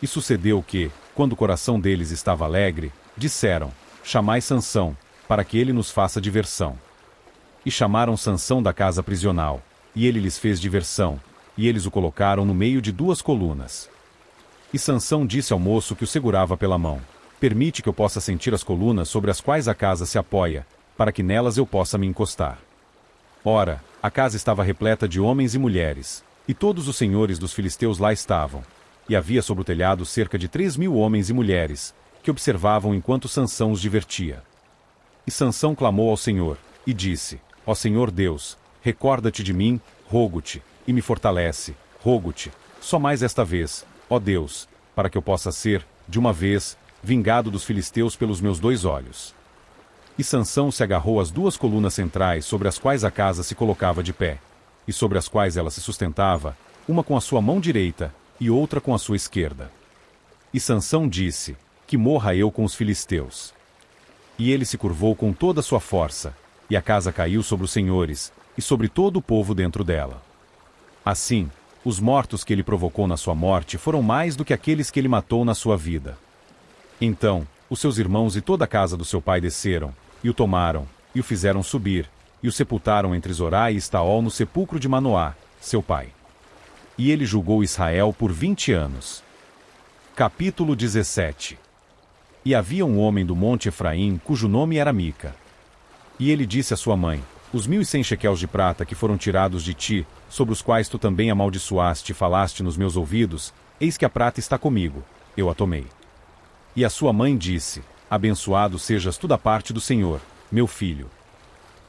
E sucedeu que, quando o coração deles estava alegre, disseram: chamai Sansão, para que ele nos faça diversão. E chamaram Sansão da casa prisional, e ele lhes fez diversão, e eles o colocaram no meio de 2 colunas. E Sansão disse ao moço que o segurava pela mão: permite que eu possa sentir as colunas sobre as quais a casa se apoia, para que nelas eu possa me encostar. Ora, a casa estava repleta de homens e mulheres, e todos os senhores dos filisteus lá estavam, e havia sobre o telhado cerca de 3.000 homens e mulheres, que observavam enquanto Sansão os divertia. E Sansão clamou ao Senhor, e disse: ó Senhor Deus, recorda-te de mim, rogo-te, e me fortalece, rogo-te, só mais esta vez, ó Deus, para que eu possa ser, de uma vez, vingado dos filisteus pelos meus 2 olhos. E Sansão se agarrou às 2 colunas centrais sobre as quais a casa se colocava de pé, e sobre as quais ela se sustentava, uma com a sua mão direita, e outra com a sua esquerda. E Sansão disse: que morra eu com os filisteus. E ele se curvou com toda a sua força, e a casa caiu sobre os senhores, e sobre todo o povo dentro dela. Assim, os mortos que ele provocou na sua morte foram mais do que aqueles que ele matou na sua vida. Então, os seus irmãos e toda a casa do seu pai desceram, e o tomaram, e o fizeram subir, e o sepultaram entre Zorá e Estaol no sepulcro de Manoá, seu pai. E ele julgou Israel por 20 anos. Capítulo 17. E havia um homem do monte Efraim, cujo nome era Mica. E ele disse à sua mãe: os 1.100 shequels de prata que foram tirados de ti, sobre os quais tu também amaldiçoaste e falaste nos meus ouvidos, eis que a prata está comigo, eu a tomei. E a sua mãe disse: abençoado sejas tu da parte do Senhor, meu filho.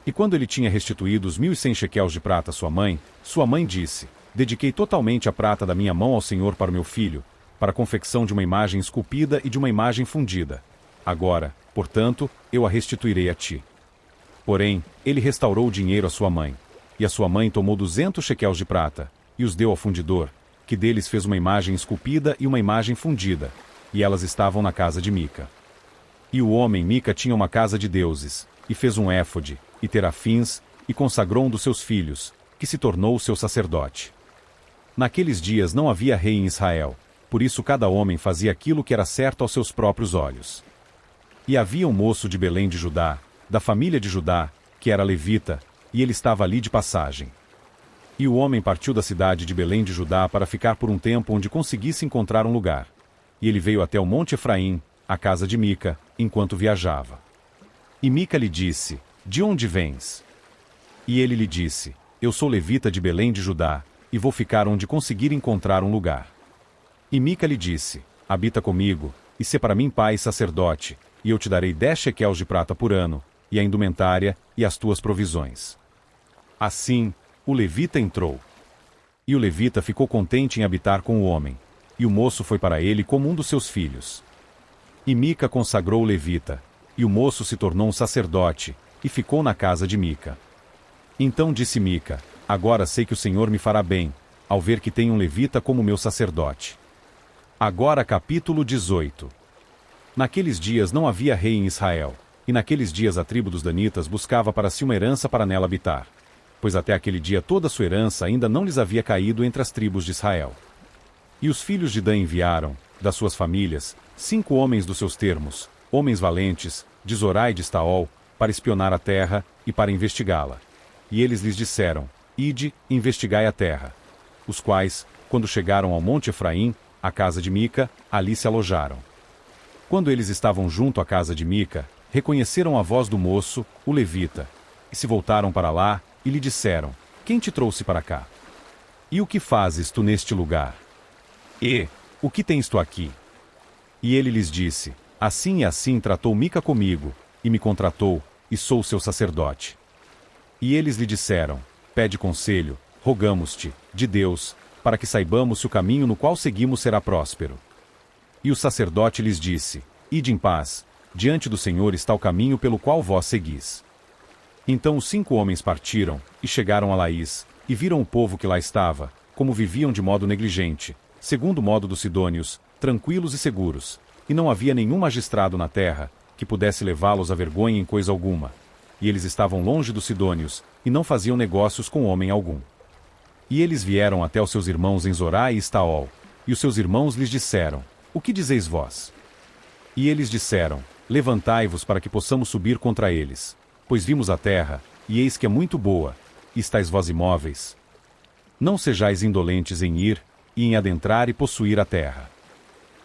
E quando ele tinha restituído os 1.100 shequels de prata à sua mãe disse: dediquei totalmente a prata da minha mão ao Senhor para o meu filho, para a confecção de uma imagem esculpida e de uma imagem fundida. Agora, portanto, eu a restituirei a ti. Porém, ele restaurou o dinheiro à sua mãe. E a sua mãe tomou 200 shequels de prata, e os deu ao fundidor, que deles fez uma imagem esculpida e uma imagem fundida, e elas estavam na casa de Mica. E o homem Mica tinha uma casa de deuses, e fez um éfode, e terafins, e consagrou um dos seus filhos, que se tornou seu sacerdote. Naqueles dias não havia rei em Israel, por isso cada homem fazia aquilo que era certo aos seus próprios olhos. E havia um moço de Belém de Judá, da família de Judá, que era levita, e ele estava ali de passagem. E o homem partiu da cidade de Belém de Judá para ficar por um tempo onde conseguisse encontrar um lugar. E ele veio até o monte Efraim, a casa de Mica, enquanto viajava. E Mica lhe disse: de onde vens? E ele lhe disse: eu sou levita de Belém de Judá, e vou ficar onde conseguir encontrar um lugar. E Mica lhe disse: habita comigo, e sê para mim pai e sacerdote, e eu te darei 10 shequels de prata por ano, e a indumentária, e as tuas provisões. Assim, o levita entrou. E o levita ficou contente em habitar com o homem, e o moço foi para ele como um dos seus filhos. E Mica consagrou o levita, e o moço se tornou um sacerdote, e ficou na casa de Mica. Então disse Mica: agora sei que o Senhor me fará bem, ao ver que tem um levita como meu sacerdote. Agora capítulo 18. Naqueles dias não havia rei em Israel, e naqueles dias a tribo dos danitas buscava para si uma herança para nela habitar, pois até aquele dia toda a sua herança ainda não lhes havia caído entre as tribos de Israel. E os filhos de Dan enviaram, das suas famílias, 5 homens dos seus termos, homens valentes, de Zorá e de Estaol, para espionar a terra e para investigá-la. E eles lhes disseram: Ide, investigai a terra. Os quais, quando chegaram ao monte Efraim, à casa de Mica, ali se alojaram. Quando eles estavam junto à casa de Mica, reconheceram a voz do moço, o levita, e se voltaram para lá, e lhe disseram: Quem te trouxe para cá? E o que fazes tu neste lugar? E o que tens tu aqui? E ele lhes disse: Assim e assim tratou Mica comigo, e me contratou, e sou seu sacerdote. E eles lhe disseram: Pede conselho, rogamos-te, de Deus, para que saibamos se o caminho no qual seguimos será próspero. E o sacerdote lhes disse: Ide em paz, diante do Senhor está o caminho pelo qual vós seguis. Então os 5 homens partiram, e chegaram a Laís, e viram o povo que lá estava, como viviam de modo negligente, segundo o modo dos sidônios, tranquilos e seguros, e não havia nenhum magistrado na terra, que pudesse levá-los à vergonha em coisa alguma. E eles estavam longe dos sidônios, e não faziam negócios com homem algum. E eles vieram até os seus irmãos em Zorá e Estaol, e os seus irmãos lhes disseram: O que dizeis vós? E eles disseram: Levantai-vos para que possamos subir contra eles, pois vimos a terra, e eis que é muito boa, e estáis vós imóveis. Não sejais indolentes em ir, e em adentrar e possuir a terra.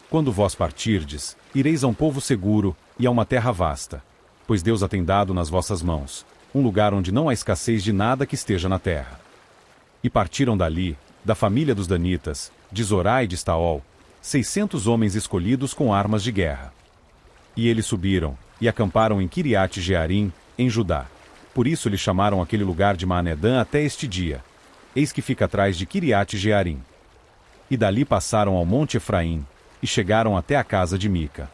Quando vós partirdes, ireis a um povo seguro, e a uma terra vasta, pois Deus a tem dado nas vossas mãos, um lugar onde não há escassez de nada que esteja na terra. E partiram dali, da família dos danitas, de Zorá e de Estaol, 600 homens escolhidos com armas de guerra. E eles subiram, e acamparam em Kiriate Jearim, em Judá. Por isso lhe chamaram aquele lugar de Maanedã até este dia. Eis que fica atrás de Kiriate Jearim. E dali passaram ao monte Efraim, e chegaram até a casa de Mica.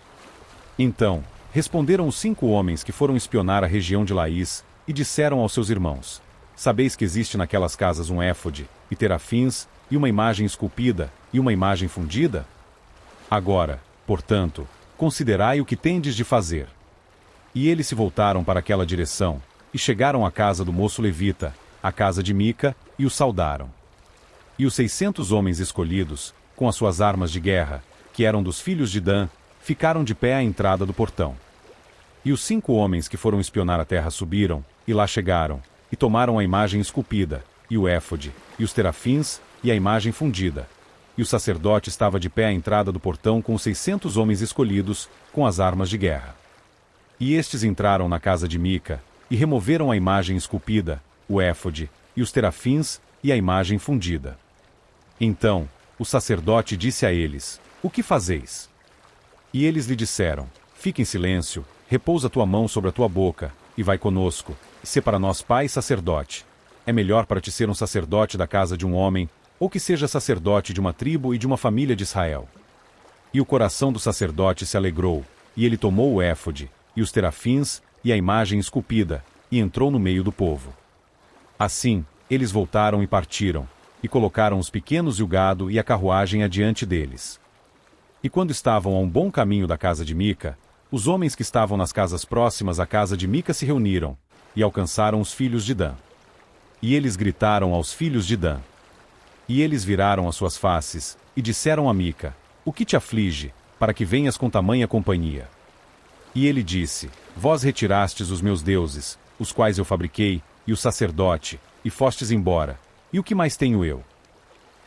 Então, responderam os 5 homens que foram espionar a região de Laís, e disseram aos seus irmãos: Sabeis que existe naquelas casas um éfode, e terafins, e uma imagem esculpida, e uma imagem fundida? Agora, portanto, considerai o que tendes de fazer. E eles se voltaram para aquela direção, e chegaram à casa do moço levita, à casa de Mica, e o saudaram. E os 600 homens escolhidos, com as suas armas de guerra, que eram dos filhos de Dan, ficaram de pé à entrada do portão. E os 5 homens que foram espionar a terra subiram, e lá chegaram, e tomaram a imagem esculpida, e o éfode, e os terafins, e a imagem fundida. E o sacerdote estava de pé à entrada do portão com os 600 homens escolhidos, com as armas de guerra. E estes entraram na casa de Mica, e removeram a imagem esculpida, o éfode, e os terafins, e a imagem fundida. Então, o sacerdote disse a eles: O que fazeis? E eles lhe disseram: Fica em silêncio, repousa tua mão sobre a tua boca, e vai conosco, e sê para nós pai e sacerdote. É melhor para ti ser um sacerdote da casa de um homem, ou que seja sacerdote de uma tribo e de uma família de Israel. E o coração do sacerdote se alegrou, e ele tomou o éfode, e os terafins, e a imagem esculpida, e entrou no meio do povo. Assim, eles voltaram e partiram, e colocaram os pequenos e o gado e a carruagem adiante deles. E quando estavam a um bom caminho da casa de Mica, os homens que estavam nas casas próximas à casa de Mica se reuniram, e alcançaram os filhos de Dan. E eles gritaram aos filhos de Dan. E eles viraram as suas faces, e disseram a Mica: O que te aflige, para que venhas com tamanha companhia? E ele disse: Vós retirastes os meus deuses, os quais eu fabriquei, e o sacerdote, e fostes embora. E o que mais tenho eu?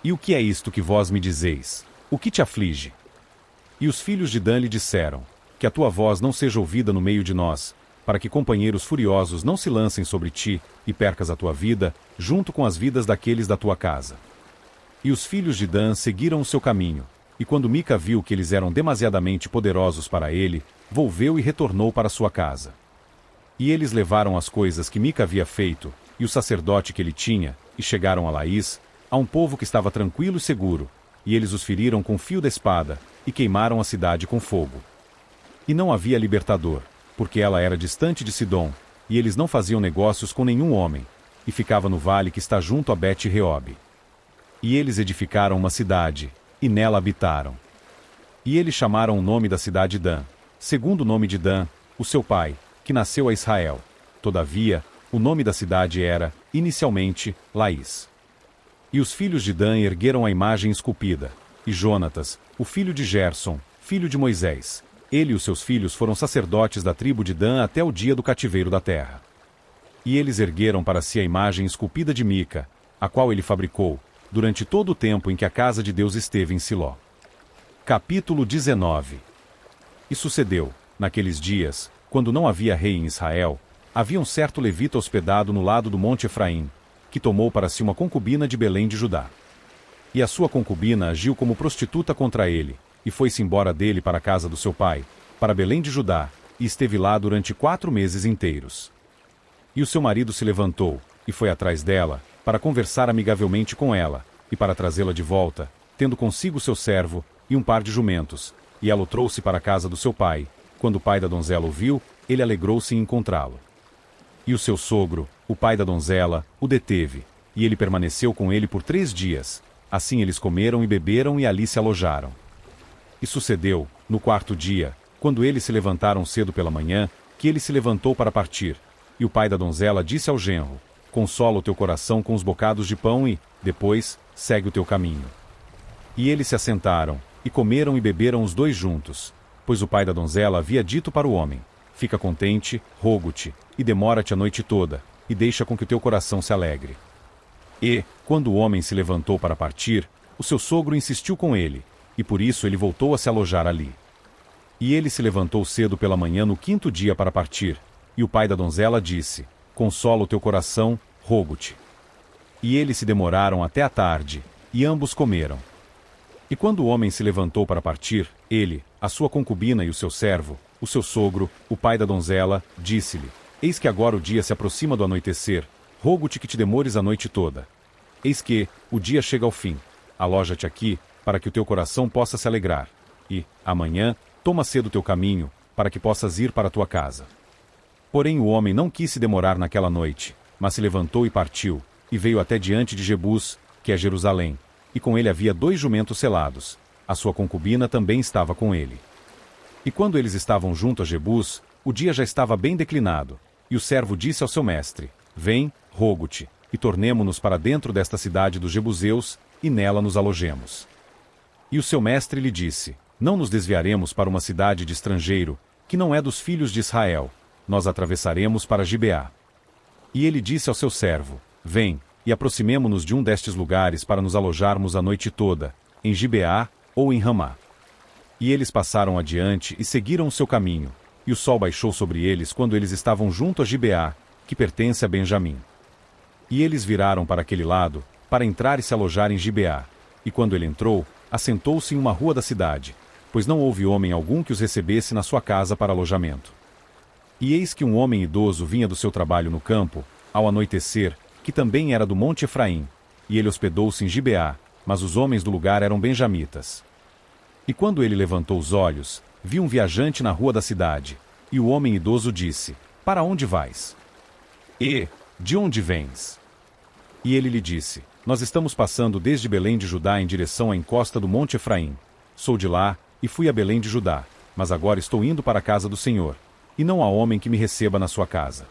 E o que é isto que vós me dizeis? O que te aflige? E os filhos de Dan lhe disseram: Que a tua voz não seja ouvida no meio de nós, para que companheiros furiosos não se lancem sobre ti, e percas a tua vida, junto com as vidas daqueles da tua casa. E os filhos de Dan seguiram o seu caminho, e quando Mica viu que eles eram demasiadamente poderosos para ele, volveu e retornou para sua casa. E eles levaram as coisas que Mica havia feito, e o sacerdote que ele tinha, e chegaram a Laís, a um povo que estava tranquilo e seguro, e eles os feriram com fio da espada, e queimaram a cidade com fogo. E não havia libertador, porque ela era distante de Sidom, e eles não faziam negócios com nenhum homem, e ficava no vale que está junto a Bet-Reobe. E eles edificaram uma cidade, e nela habitaram. E eles chamaram o nome da cidade Dan, segundo o nome de Dan, o seu pai, que nasceu a Israel. Todavia, o nome da cidade era, inicialmente, Laís. E os filhos de Dan ergueram a imagem esculpida, e Jonatas, o filho de Gerson, filho de Moisés, ele e os seus filhos foram sacerdotes da tribo de Dan até o dia do cativeiro da terra. E eles ergueram para si a imagem esculpida de Mica, a qual ele fabricou, durante todo o tempo em que a casa de Deus esteve em Siló. Capítulo 19. E sucedeu, naqueles dias, quando não havia rei em Israel, havia um certo levita hospedado no lado do monte Efraim, que tomou para si uma concubina de Belém de Judá. E a sua concubina agiu como prostituta contra ele, e foi-se embora dele para a casa do seu pai, para Belém de Judá, e esteve lá durante 4 meses inteiros. E o seu marido se levantou, e foi atrás dela, para conversar amigavelmente com ela, e para trazê-la de volta, tendo consigo seu servo, e um par de jumentos, e ela o trouxe para a casa do seu pai. Quando o pai da donzela o viu, ele alegrou-se em encontrá-lo. E o seu sogro, o pai da donzela, o deteve, e ele permaneceu com ele por 3 dias. Assim eles comeram e beberam e ali se alojaram. E sucedeu, no 4º dia, quando eles se levantaram cedo pela manhã, que ele se levantou para partir. E o pai da donzela disse ao genro: consola o teu coração com os bocados de pão e, depois, segue o teu caminho. E eles se assentaram, e comeram e beberam os 2 juntos, pois o pai da donzela havia dito para o homem: fica contente, rogo-te, e demora-te a noite toda, e deixa com que o teu coração se alegre. E, quando o homem se levantou para partir, o seu sogro insistiu com ele, e por isso ele voltou a se alojar ali. E ele se levantou cedo pela manhã no 5º dia para partir, e o pai da donzela disse: consola o teu coração, rogo-te. E eles se demoraram até a tarde, e ambos comeram. E quando o homem se levantou para partir, ele, a sua concubina e o seu servo, o seu sogro, o pai da donzela, disse-lhe: eis que agora o dia se aproxima do anoitecer, rogo-te que te demores a noite toda. Eis que, o dia chega ao fim, aloja-te aqui, para que o teu coração possa se alegrar, e, amanhã, toma cedo o teu caminho, para que possas ir para a tua casa. Porém o homem não quis se demorar naquela noite, mas se levantou e partiu, e veio até diante de Jebus, que é Jerusalém, e com ele havia 2 jumentos selados, a sua concubina também estava com ele. E quando eles estavam junto a Jebus, o dia já estava bem declinado, e o servo disse ao seu mestre: vem, rogo-te, e tornemo-nos para dentro desta cidade dos Jebuseus, e nela nos alojemos. E o seu mestre lhe disse: não nos desviaremos para uma cidade de estrangeiro, que não é dos filhos de Israel, nós atravessaremos para Gibeá. E ele disse ao seu servo: vem, e aproximemo-nos de um destes lugares para nos alojarmos a noite toda, em Gibeá ou em Ramá. E eles passaram adiante e seguiram o seu caminho, e o sol baixou sobre eles quando eles estavam junto a Gibeá, que pertence a Benjamim. E eles viraram para aquele lado, para entrar e se alojar em Gibeá. E quando ele entrou, assentou-se em uma rua da cidade, pois não houve homem algum que os recebesse na sua casa para alojamento. E eis que um homem idoso vinha do seu trabalho no campo, ao anoitecer, que também era do monte Efraim, e ele hospedou-se em Gibeá, mas os homens do lugar eram benjamitas. E quando ele levantou os olhos, viu um viajante na rua da cidade, e o homem idoso disse: para onde vais? E, de onde vens? E ele lhe disse: nós estamos passando desde Belém de Judá em direção à encosta do monte Efraim. Sou de lá, e fui a Belém de Judá, mas agora estou indo para a casa do Senhor, e não há homem que me receba na sua casa.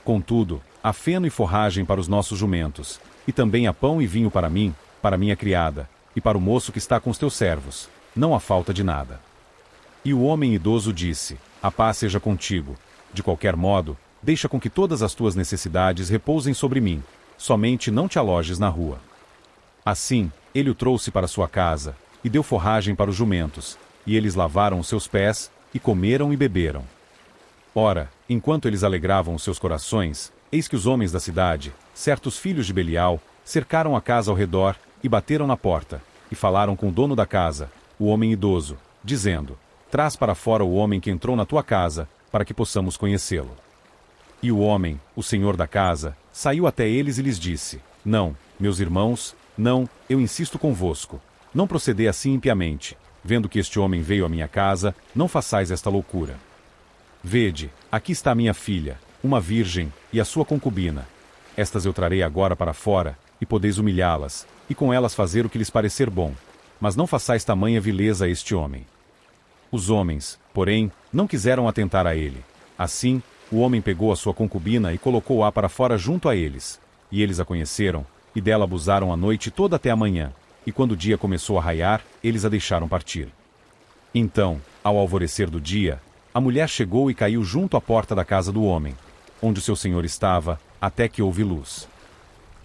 Contudo, há feno e forragem para os nossos jumentos, e também há pão e vinho para mim, para minha criada, e para o moço que está com os teus servos. Não há falta de nada. E o homem idoso disse: a paz seja contigo. De qualquer modo, deixa com que todas as tuas necessidades repousem sobre mim, somente não te alojes na rua. Assim, ele o trouxe para sua casa, e deu forragem para os jumentos, e eles lavaram os seus pés, e comeram e beberam. Ora, enquanto eles alegravam os seus corações, eis que os homens da cidade, certos filhos de Belial, cercaram a casa ao redor, e bateram na porta, e falaram com o dono da casa, o homem idoso, dizendo: traz para fora o homem que entrou na tua casa, para que possamos conhecê-lo. E o homem, o senhor da casa, saiu até eles e lhes disse: não, meus irmãos, não, eu insisto convosco, não procedei assim impiamente, vendo que este homem veio à minha casa, não façais esta loucura. Vede, aqui está a minha filha, uma virgem, e a sua concubina. Estas eu trarei agora para fora, e podeis humilhá-las, e com elas fazer o que lhes parecer bom. Mas não façais tamanha vileza a este homem. Os homens, porém, não quiseram atentar a ele. Assim, o homem pegou a sua concubina e colocou-a para fora junto a eles. E eles a conheceram, e dela abusaram a noite toda até a manhã. E quando o dia começou a raiar, eles a deixaram partir. Então, ao alvorecer do dia, a mulher chegou e caiu junto à porta da casa do homem. onde o seu senhor estava, até que houve luz.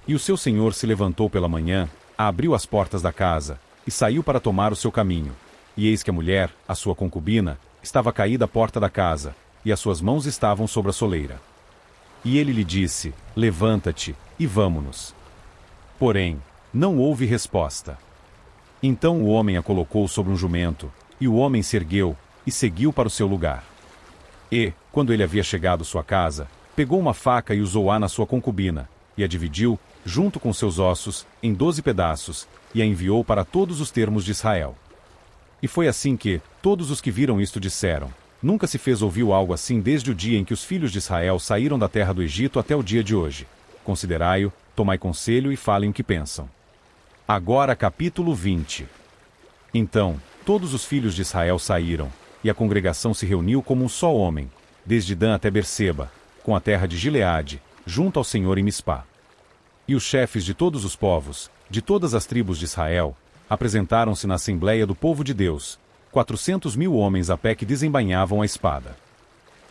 E o seu senhor se levantou pela manhã, abriu as portas da casa, e saiu para tomar o seu caminho. E eis que a mulher, a sua concubina, estava caída à porta da casa, e as suas mãos estavam sobre a soleira. E ele lhe disse: levanta-te, e vamo-nos. Porém, não houve resposta. Então o homem a colocou sobre um jumento, e o homem se ergueu, e seguiu para o seu lugar. E, quando ele havia chegado à sua casa, pegou uma faca e usou-a na sua concubina, e a dividiu, junto com seus ossos, em 12 pedaços, e a enviou para todos os termos de Israel. E foi assim que, todos os que viram isto disseram: nunca se fez ouviu algo assim desde o dia em que os filhos de Israel saíram da terra do Egito até o dia de hoje. Considerai-o, tomai conselho e falem o que pensam. Agora capítulo 20. Então, todos os filhos de Israel saíram, e a congregação se reuniu como um só homem, desde Dan até Berseba, com a terra de Gileade, junto ao Senhor em Mispá. E os chefes de todos os povos, de todas as tribos de Israel, apresentaram-se na Assembleia do povo de Deus, 400.000 homens a pé que desembainhavam a espada.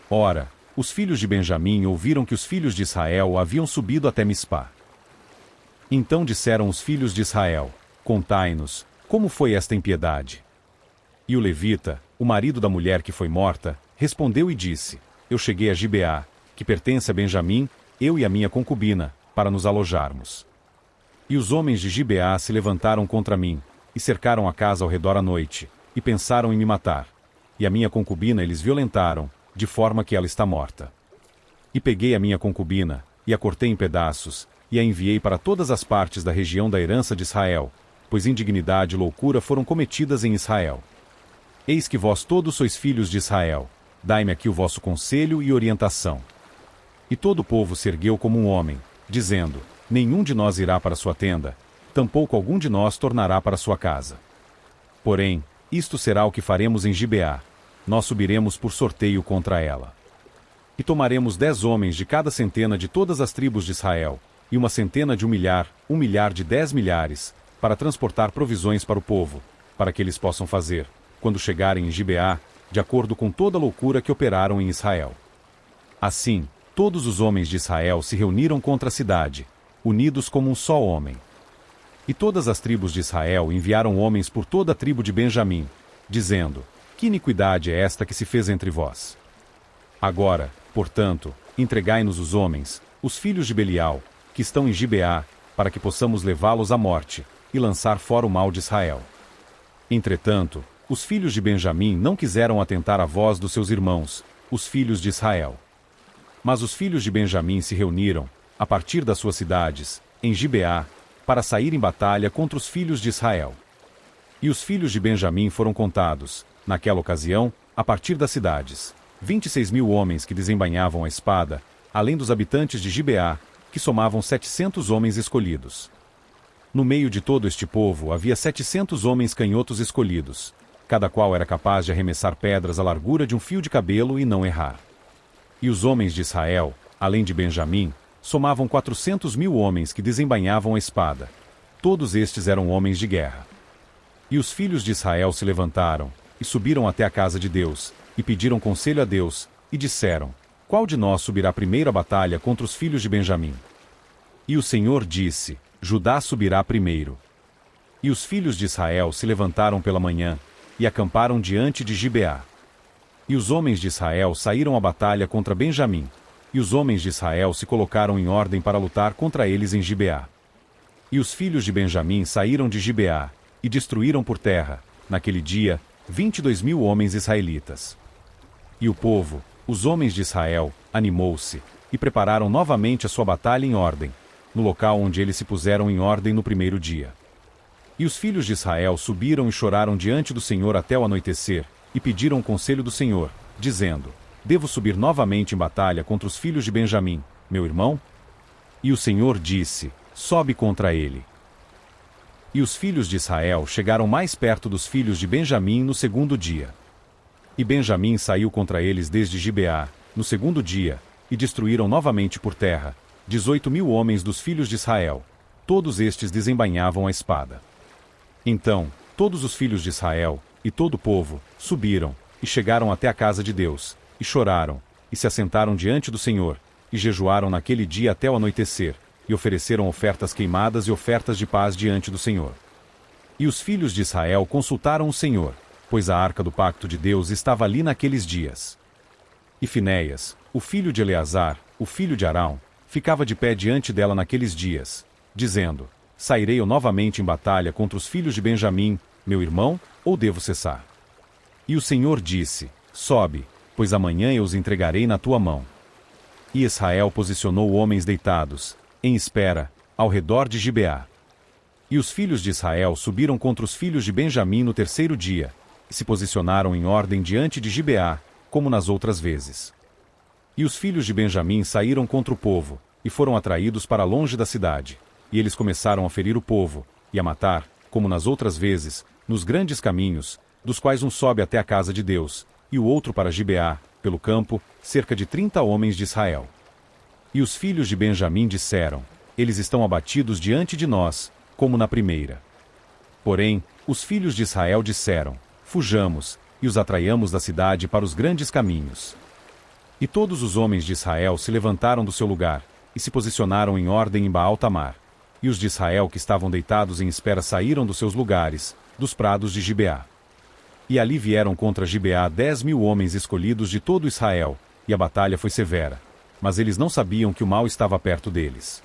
Ora, os filhos de Benjamim ouviram que os filhos de Israel haviam subido até Mispá. Então disseram os filhos de Israel: contai-nos, como foi esta impiedade? E o levita, o marido da mulher que foi morta, respondeu e disse: eu cheguei a Gibeá, que pertence a Benjamim, eu e a minha concubina, para nos alojarmos. E os homens de Gibeá se levantaram contra mim, e cercaram a casa ao redor à noite, e pensaram em me matar. E a minha concubina eles violentaram, de forma que ela está morta. E peguei a minha concubina, e a cortei em pedaços, e a enviei para todas as partes da região da herança de Israel, pois indignidade e loucura foram cometidas em Israel. Eis que vós todos sois filhos de Israel, dai-me aqui o vosso conselho e orientação. E todo o povo se ergueu como um homem, dizendo: nenhum de nós irá para sua tenda, tampouco algum de nós tornará para sua casa. Porém, isto será o que faremos em Gibeá: nós subiremos por sorteio contra ela. E tomaremos 10 homens de cada centena de todas as tribos de Israel, e uma centena de 1 milhar de 10 milhares, para transportar provisões para o povo, para que eles possam fazer, quando chegarem em Gibeá, de acordo com toda a loucura que operaram em Israel. Assim, todos os homens de Israel se reuniram contra a cidade, unidos como um só homem. E todas as tribos de Israel enviaram homens por toda a tribo de Benjamim, dizendo: que iniquidade é esta que se fez entre vós? Agora, portanto, entregai-nos os homens, os filhos de Belial, que estão em Gibeá, para que possamos levá-los à morte, e lançar fora o mal de Israel. Entretanto, os filhos de Benjamim não quiseram atentar à voz dos seus irmãos, os filhos de Israel. Mas os filhos de Benjamim se reuniram, a partir das suas cidades, em Gibeá, para sair em batalha contra os filhos de Israel. E os filhos de Benjamim foram contados, naquela ocasião, a partir das cidades, 26.000 homens que desembainhavam a espada, além dos habitantes de Gibeá, que somavam 700 homens escolhidos. No meio de todo este povo havia 700 homens canhotos escolhidos, cada qual era capaz de arremessar pedras à largura de um fio de cabelo e não errar. E os homens de Israel, além de Benjamim, somavam 400.000 homens que desembainhavam a espada. Todos estes eram homens de guerra. E os filhos de Israel se levantaram, e subiram até a casa de Deus, e pediram conselho a Deus, e disseram: qual de nós subirá primeiro à batalha contra os filhos de Benjamim? E o Senhor disse: Judá subirá primeiro. E os filhos de Israel se levantaram pela manhã, e acamparam diante de Gibeá. E os homens de Israel saíram à batalha contra Benjamim, e os homens de Israel se colocaram em ordem para lutar contra eles em Gibeá. E os filhos de Benjamim saíram de Gibeá, e destruíram por terra, naquele dia, 22.000 homens israelitas. E o povo, os homens de Israel, animou-se, e prepararam novamente a sua batalha em ordem, no local onde eles se puseram em ordem no primeiro dia. E os filhos de Israel subiram e choraram diante do Senhor até o anoitecer, e pediram o conselho do Senhor, dizendo: devo subir novamente em batalha contra os filhos de Benjamim, meu irmão? E o Senhor disse: sobe contra ele. E os filhos de Israel chegaram mais perto dos filhos de Benjamim no segundo dia. E Benjamim saiu contra eles desde Gibeá, no segundo dia, e destruíram novamente por terra 18.000 homens dos filhos de Israel. Todos estes desembainhavam a espada. Então, todos os filhos de Israel, e todo o povo, subiram, e chegaram até a casa de Deus, e choraram, e se assentaram diante do Senhor, e jejuaram naquele dia até o anoitecer, e ofereceram ofertas queimadas e ofertas de paz diante do Senhor. E os filhos de Israel consultaram o Senhor, pois a arca do pacto de Deus estava ali naqueles dias. E Finéias, o filho de Eleazar, o filho de Arão, ficava de pé diante dela naqueles dias, dizendo: Sairei eu novamente em batalha contra os filhos de Benjamim, meu irmão, ou devo cessar? E o Senhor disse: Sobe, pois amanhã eu os entregarei na tua mão. E Israel posicionou homens deitados, em espera, ao redor de Gibeá. E os filhos de Israel subiram contra os filhos de Benjamim no terceiro dia, e se posicionaram em ordem diante de Gibeá, como nas outras vezes. E os filhos de Benjamim saíram contra o povo, e foram atraídos para longe da cidade, e eles começaram a ferir o povo, e a matar, como nas outras vezes, nos grandes caminhos, dos quais um sobe até a casa de Deus, e o outro para Gibeá, pelo campo, cerca de 30 homens de Israel. E os filhos de Benjamim disseram: Eles estão abatidos diante de nós, como na primeira. Porém, os filhos de Israel disseram: Fujamos, e os atraiamos da cidade para os grandes caminhos. E todos os homens de Israel se levantaram do seu lugar, e se posicionaram em ordem em Baal-Tamar. E os de Israel que estavam deitados em espera saíram dos seus lugares, dos prados de Gibeá. E ali vieram contra Gibeá 10.000 homens escolhidos de todo Israel, e a batalha foi severa. Mas eles não sabiam que o mal estava perto deles.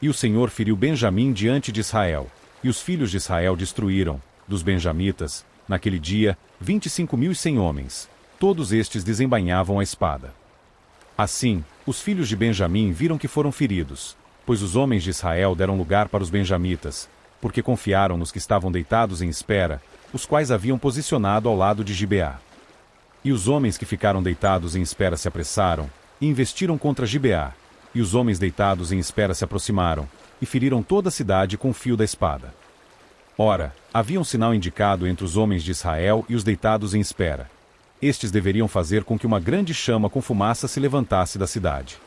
E o Senhor feriu Benjamim diante de Israel, e os filhos de Israel destruíram, dos benjamitas, naquele dia, 25.100 homens. Todos estes desembainhavam a espada. Assim, os filhos de Benjamim viram que foram feridos, pois os homens de Israel deram lugar para os benjamitas, porque confiaram nos que estavam deitados em espera, os quais haviam posicionado ao lado de Gibeá. E os homens que ficaram deitados em espera se apressaram, e investiram contra Gibeá, e os homens deitados em espera se aproximaram, e feriram toda a cidade com o fio da espada. Ora, havia um sinal indicado entre os homens de Israel e os deitados em espera. Estes deveriam fazer com que uma grande chama com fumaça se levantasse da cidade.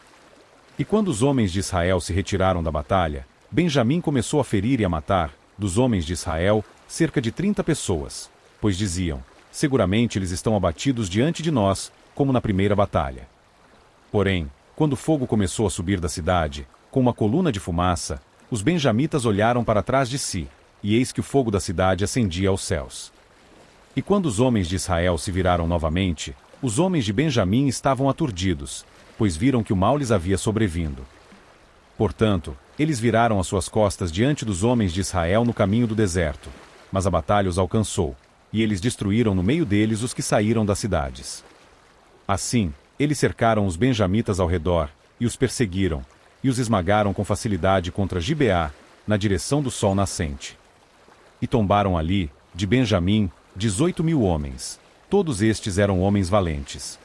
E quando os homens de Israel se retiraram da batalha, Benjamim começou a ferir e a matar, dos homens de Israel, cerca de 30 pessoas, pois diziam: Seguramente eles estão abatidos diante de nós, como na primeira batalha. Porém, quando o fogo começou a subir da cidade, com uma coluna de fumaça, os benjamitas olharam para trás de si, e eis que o fogo da cidade ascendia aos céus. E quando os homens de Israel se viraram novamente, os homens de Benjamim estavam aturdidos, pois viram que o mal lhes havia sobrevindo. Portanto, eles viraram as suas costas diante dos homens de Israel no caminho do deserto, mas a batalha os alcançou, e eles destruíram no meio deles os que saíram das cidades. Assim, eles cercaram os benjamitas ao redor, e os perseguiram, e os esmagaram com facilidade contra Gibeá, na direção do sol nascente. E tombaram ali, de Benjamim, 18.000 homens. Todos estes eram homens valentes.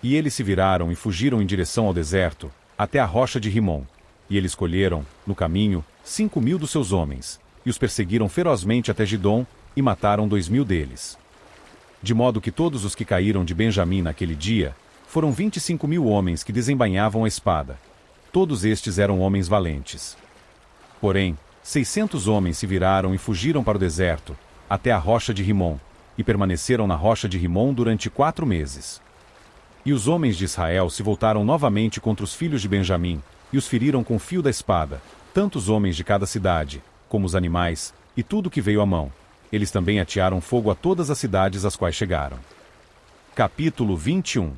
E eles se viraram e fugiram em direção ao deserto, até a rocha de Rimom. E eles colheram, no caminho, 5.000 dos seus homens, e os perseguiram ferozmente até Gidom, e mataram 2.000 deles. De modo que todos os que caíram de Benjamim naquele dia, foram 25.000 homens que desembainhavam a espada. Todos estes eram homens valentes. Porém, 600 homens se viraram e fugiram para o deserto, até a rocha de Rimom, e permaneceram na rocha de Rimom durante 4 meses. E os homens de Israel se voltaram novamente contra os filhos de Benjamim, e os feriram com o fio da espada, tanto os homens de cada cidade, como os animais, e tudo que veio à mão. Eles também atearam fogo a todas as cidades às quais chegaram. Capítulo 21.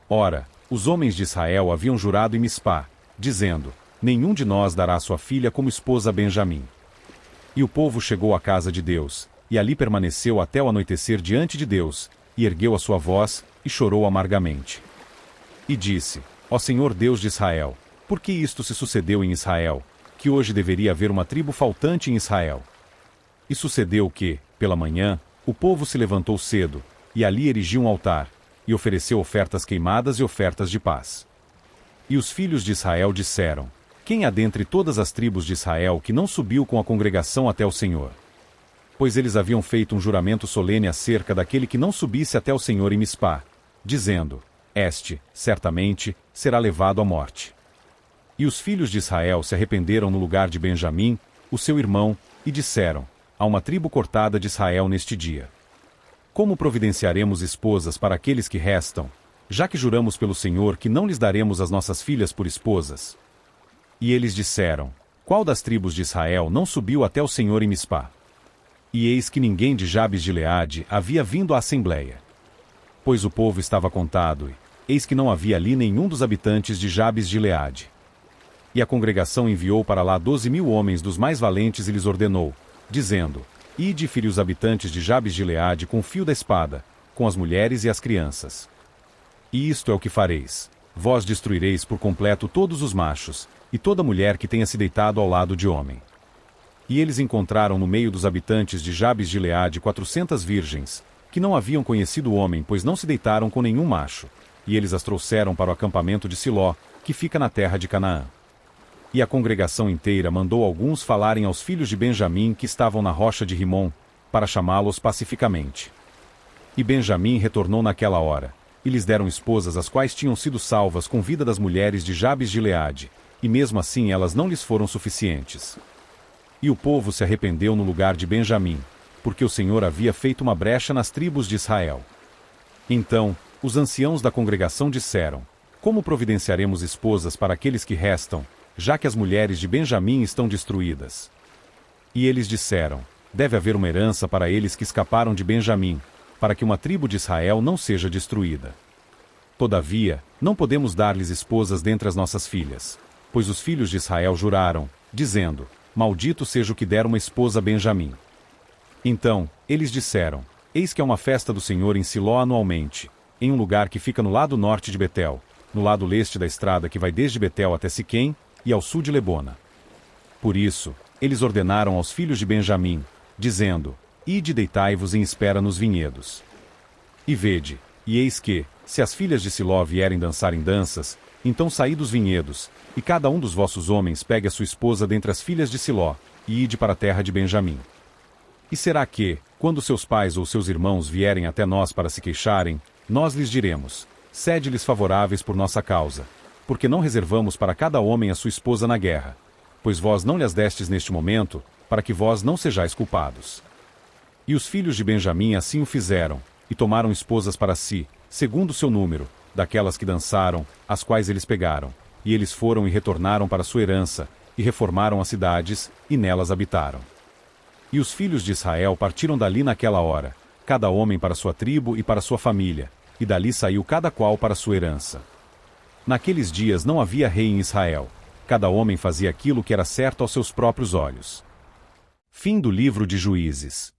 Ora, os homens de Israel haviam jurado em Mispá, dizendo: Nenhum de nós dará sua filha como esposa a Benjamim. E o povo chegou à casa de Deus, e ali permaneceu até o anoitecer diante de Deus, e ergueu a sua voz, e chorou amargamente. E disse: Ó Senhor Deus de Israel, por que isto se sucedeu em Israel, que hoje deveria haver uma tribo faltante em Israel? E sucedeu que, pela manhã, o povo se levantou cedo, e ali erigiu um altar, e ofereceu ofertas queimadas e ofertas de paz. E os filhos de Israel disseram: Quem há dentre todas as tribos de Israel que não subiu com a congregação até o Senhor? Pois eles haviam feito um juramento solene acerca daquele que não subisse até o Senhor em Mispá, dizendo: Este, certamente, será levado à morte. E os filhos de Israel se arrependeram no lugar de Benjamim, o seu irmão, e disseram: Há uma tribo cortada de Israel neste dia. Como providenciaremos esposas para aqueles que restam, já que juramos pelo Senhor que não lhes daremos as nossas filhas por esposas. E eles disseram: qual das tribos de Israel não subiu até o Senhor em Mispá? E eis que ninguém de Jabes de Gileade havia vindo à assembleia. Pois o povo estava contado, e eis que não havia ali nenhum dos habitantes de Jabes de Gileade. E a congregação enviou para lá 12.000 homens dos mais valentes e lhes ordenou, dizendo: ide e feri os habitantes de Jabes de Gileade com o fio da espada, com as mulheres e as crianças. E isto é o que fareis: vós destruireis por completo todos os machos, e toda mulher que tenha se deitado ao lado de homem. E eles encontraram no meio dos habitantes de Jabes de Gileade 400 virgens, que não haviam conhecido o homem, pois não se deitaram com nenhum macho, e eles as trouxeram para o acampamento de Siló, que fica na terra de Canaã. E a congregação inteira mandou alguns falarem aos filhos de Benjamim que estavam na rocha de Rimom, para chamá-los pacificamente. E Benjamim retornou naquela hora, e lhes deram esposas as quais tinham sido salvas com vida das mulheres de Jabes de Gileade, e mesmo assim elas não lhes foram suficientes. E o povo se arrependeu no lugar de Benjamim, porque o Senhor havia feito uma brecha nas tribos de Israel. Então, os anciãos da congregação disseram: como providenciaremos esposas para aqueles que restam, já que as mulheres de Benjamim estão destruídas? E eles disseram: deve haver uma herança para eles que escaparam de Benjamim, para que uma tribo de Israel não seja destruída. Todavia, não podemos dar-lhes esposas dentre as nossas filhas, pois os filhos de Israel juraram, dizendo: maldito seja o que der uma esposa a Benjamim. Então, eles disseram: eis que é uma festa do Senhor em Siló anualmente, em um lugar que fica no lado norte de Betel, no lado leste da estrada que vai desde Betel até Siquém, e ao sul de Lebona. Por isso, eles ordenaram aos filhos de Benjamim, dizendo: ide e deitai-vos em espera nos vinhedos. E vede, e eis que, se as filhas de Siló vierem dançar em danças, então saí dos vinhedos, e cada um dos vossos homens pegue a sua esposa dentre as filhas de Siló, e ide para a terra de Benjamim. E será que, quando seus pais ou seus irmãos vierem até nós para se queixarem, nós lhes diremos: cede-lhes favoráveis por nossa causa, porque não reservamos para cada homem a sua esposa na guerra, pois vós não lhes destes neste momento, para que vós não sejais culpados. E os filhos de Benjamim assim o fizeram, e tomaram esposas para si, segundo o seu número, daquelas que dançaram, as quais eles pegaram, e eles foram e retornaram para sua herança, e reformaram as cidades, e nelas habitaram. E os filhos de Israel partiram dali naquela hora, cada homem para sua tribo e para sua família, e dali saiu cada qual para sua herança. Naqueles dias não havia rei em Israel, cada homem fazia aquilo que era certo aos seus próprios olhos. Fim do livro de Juízes.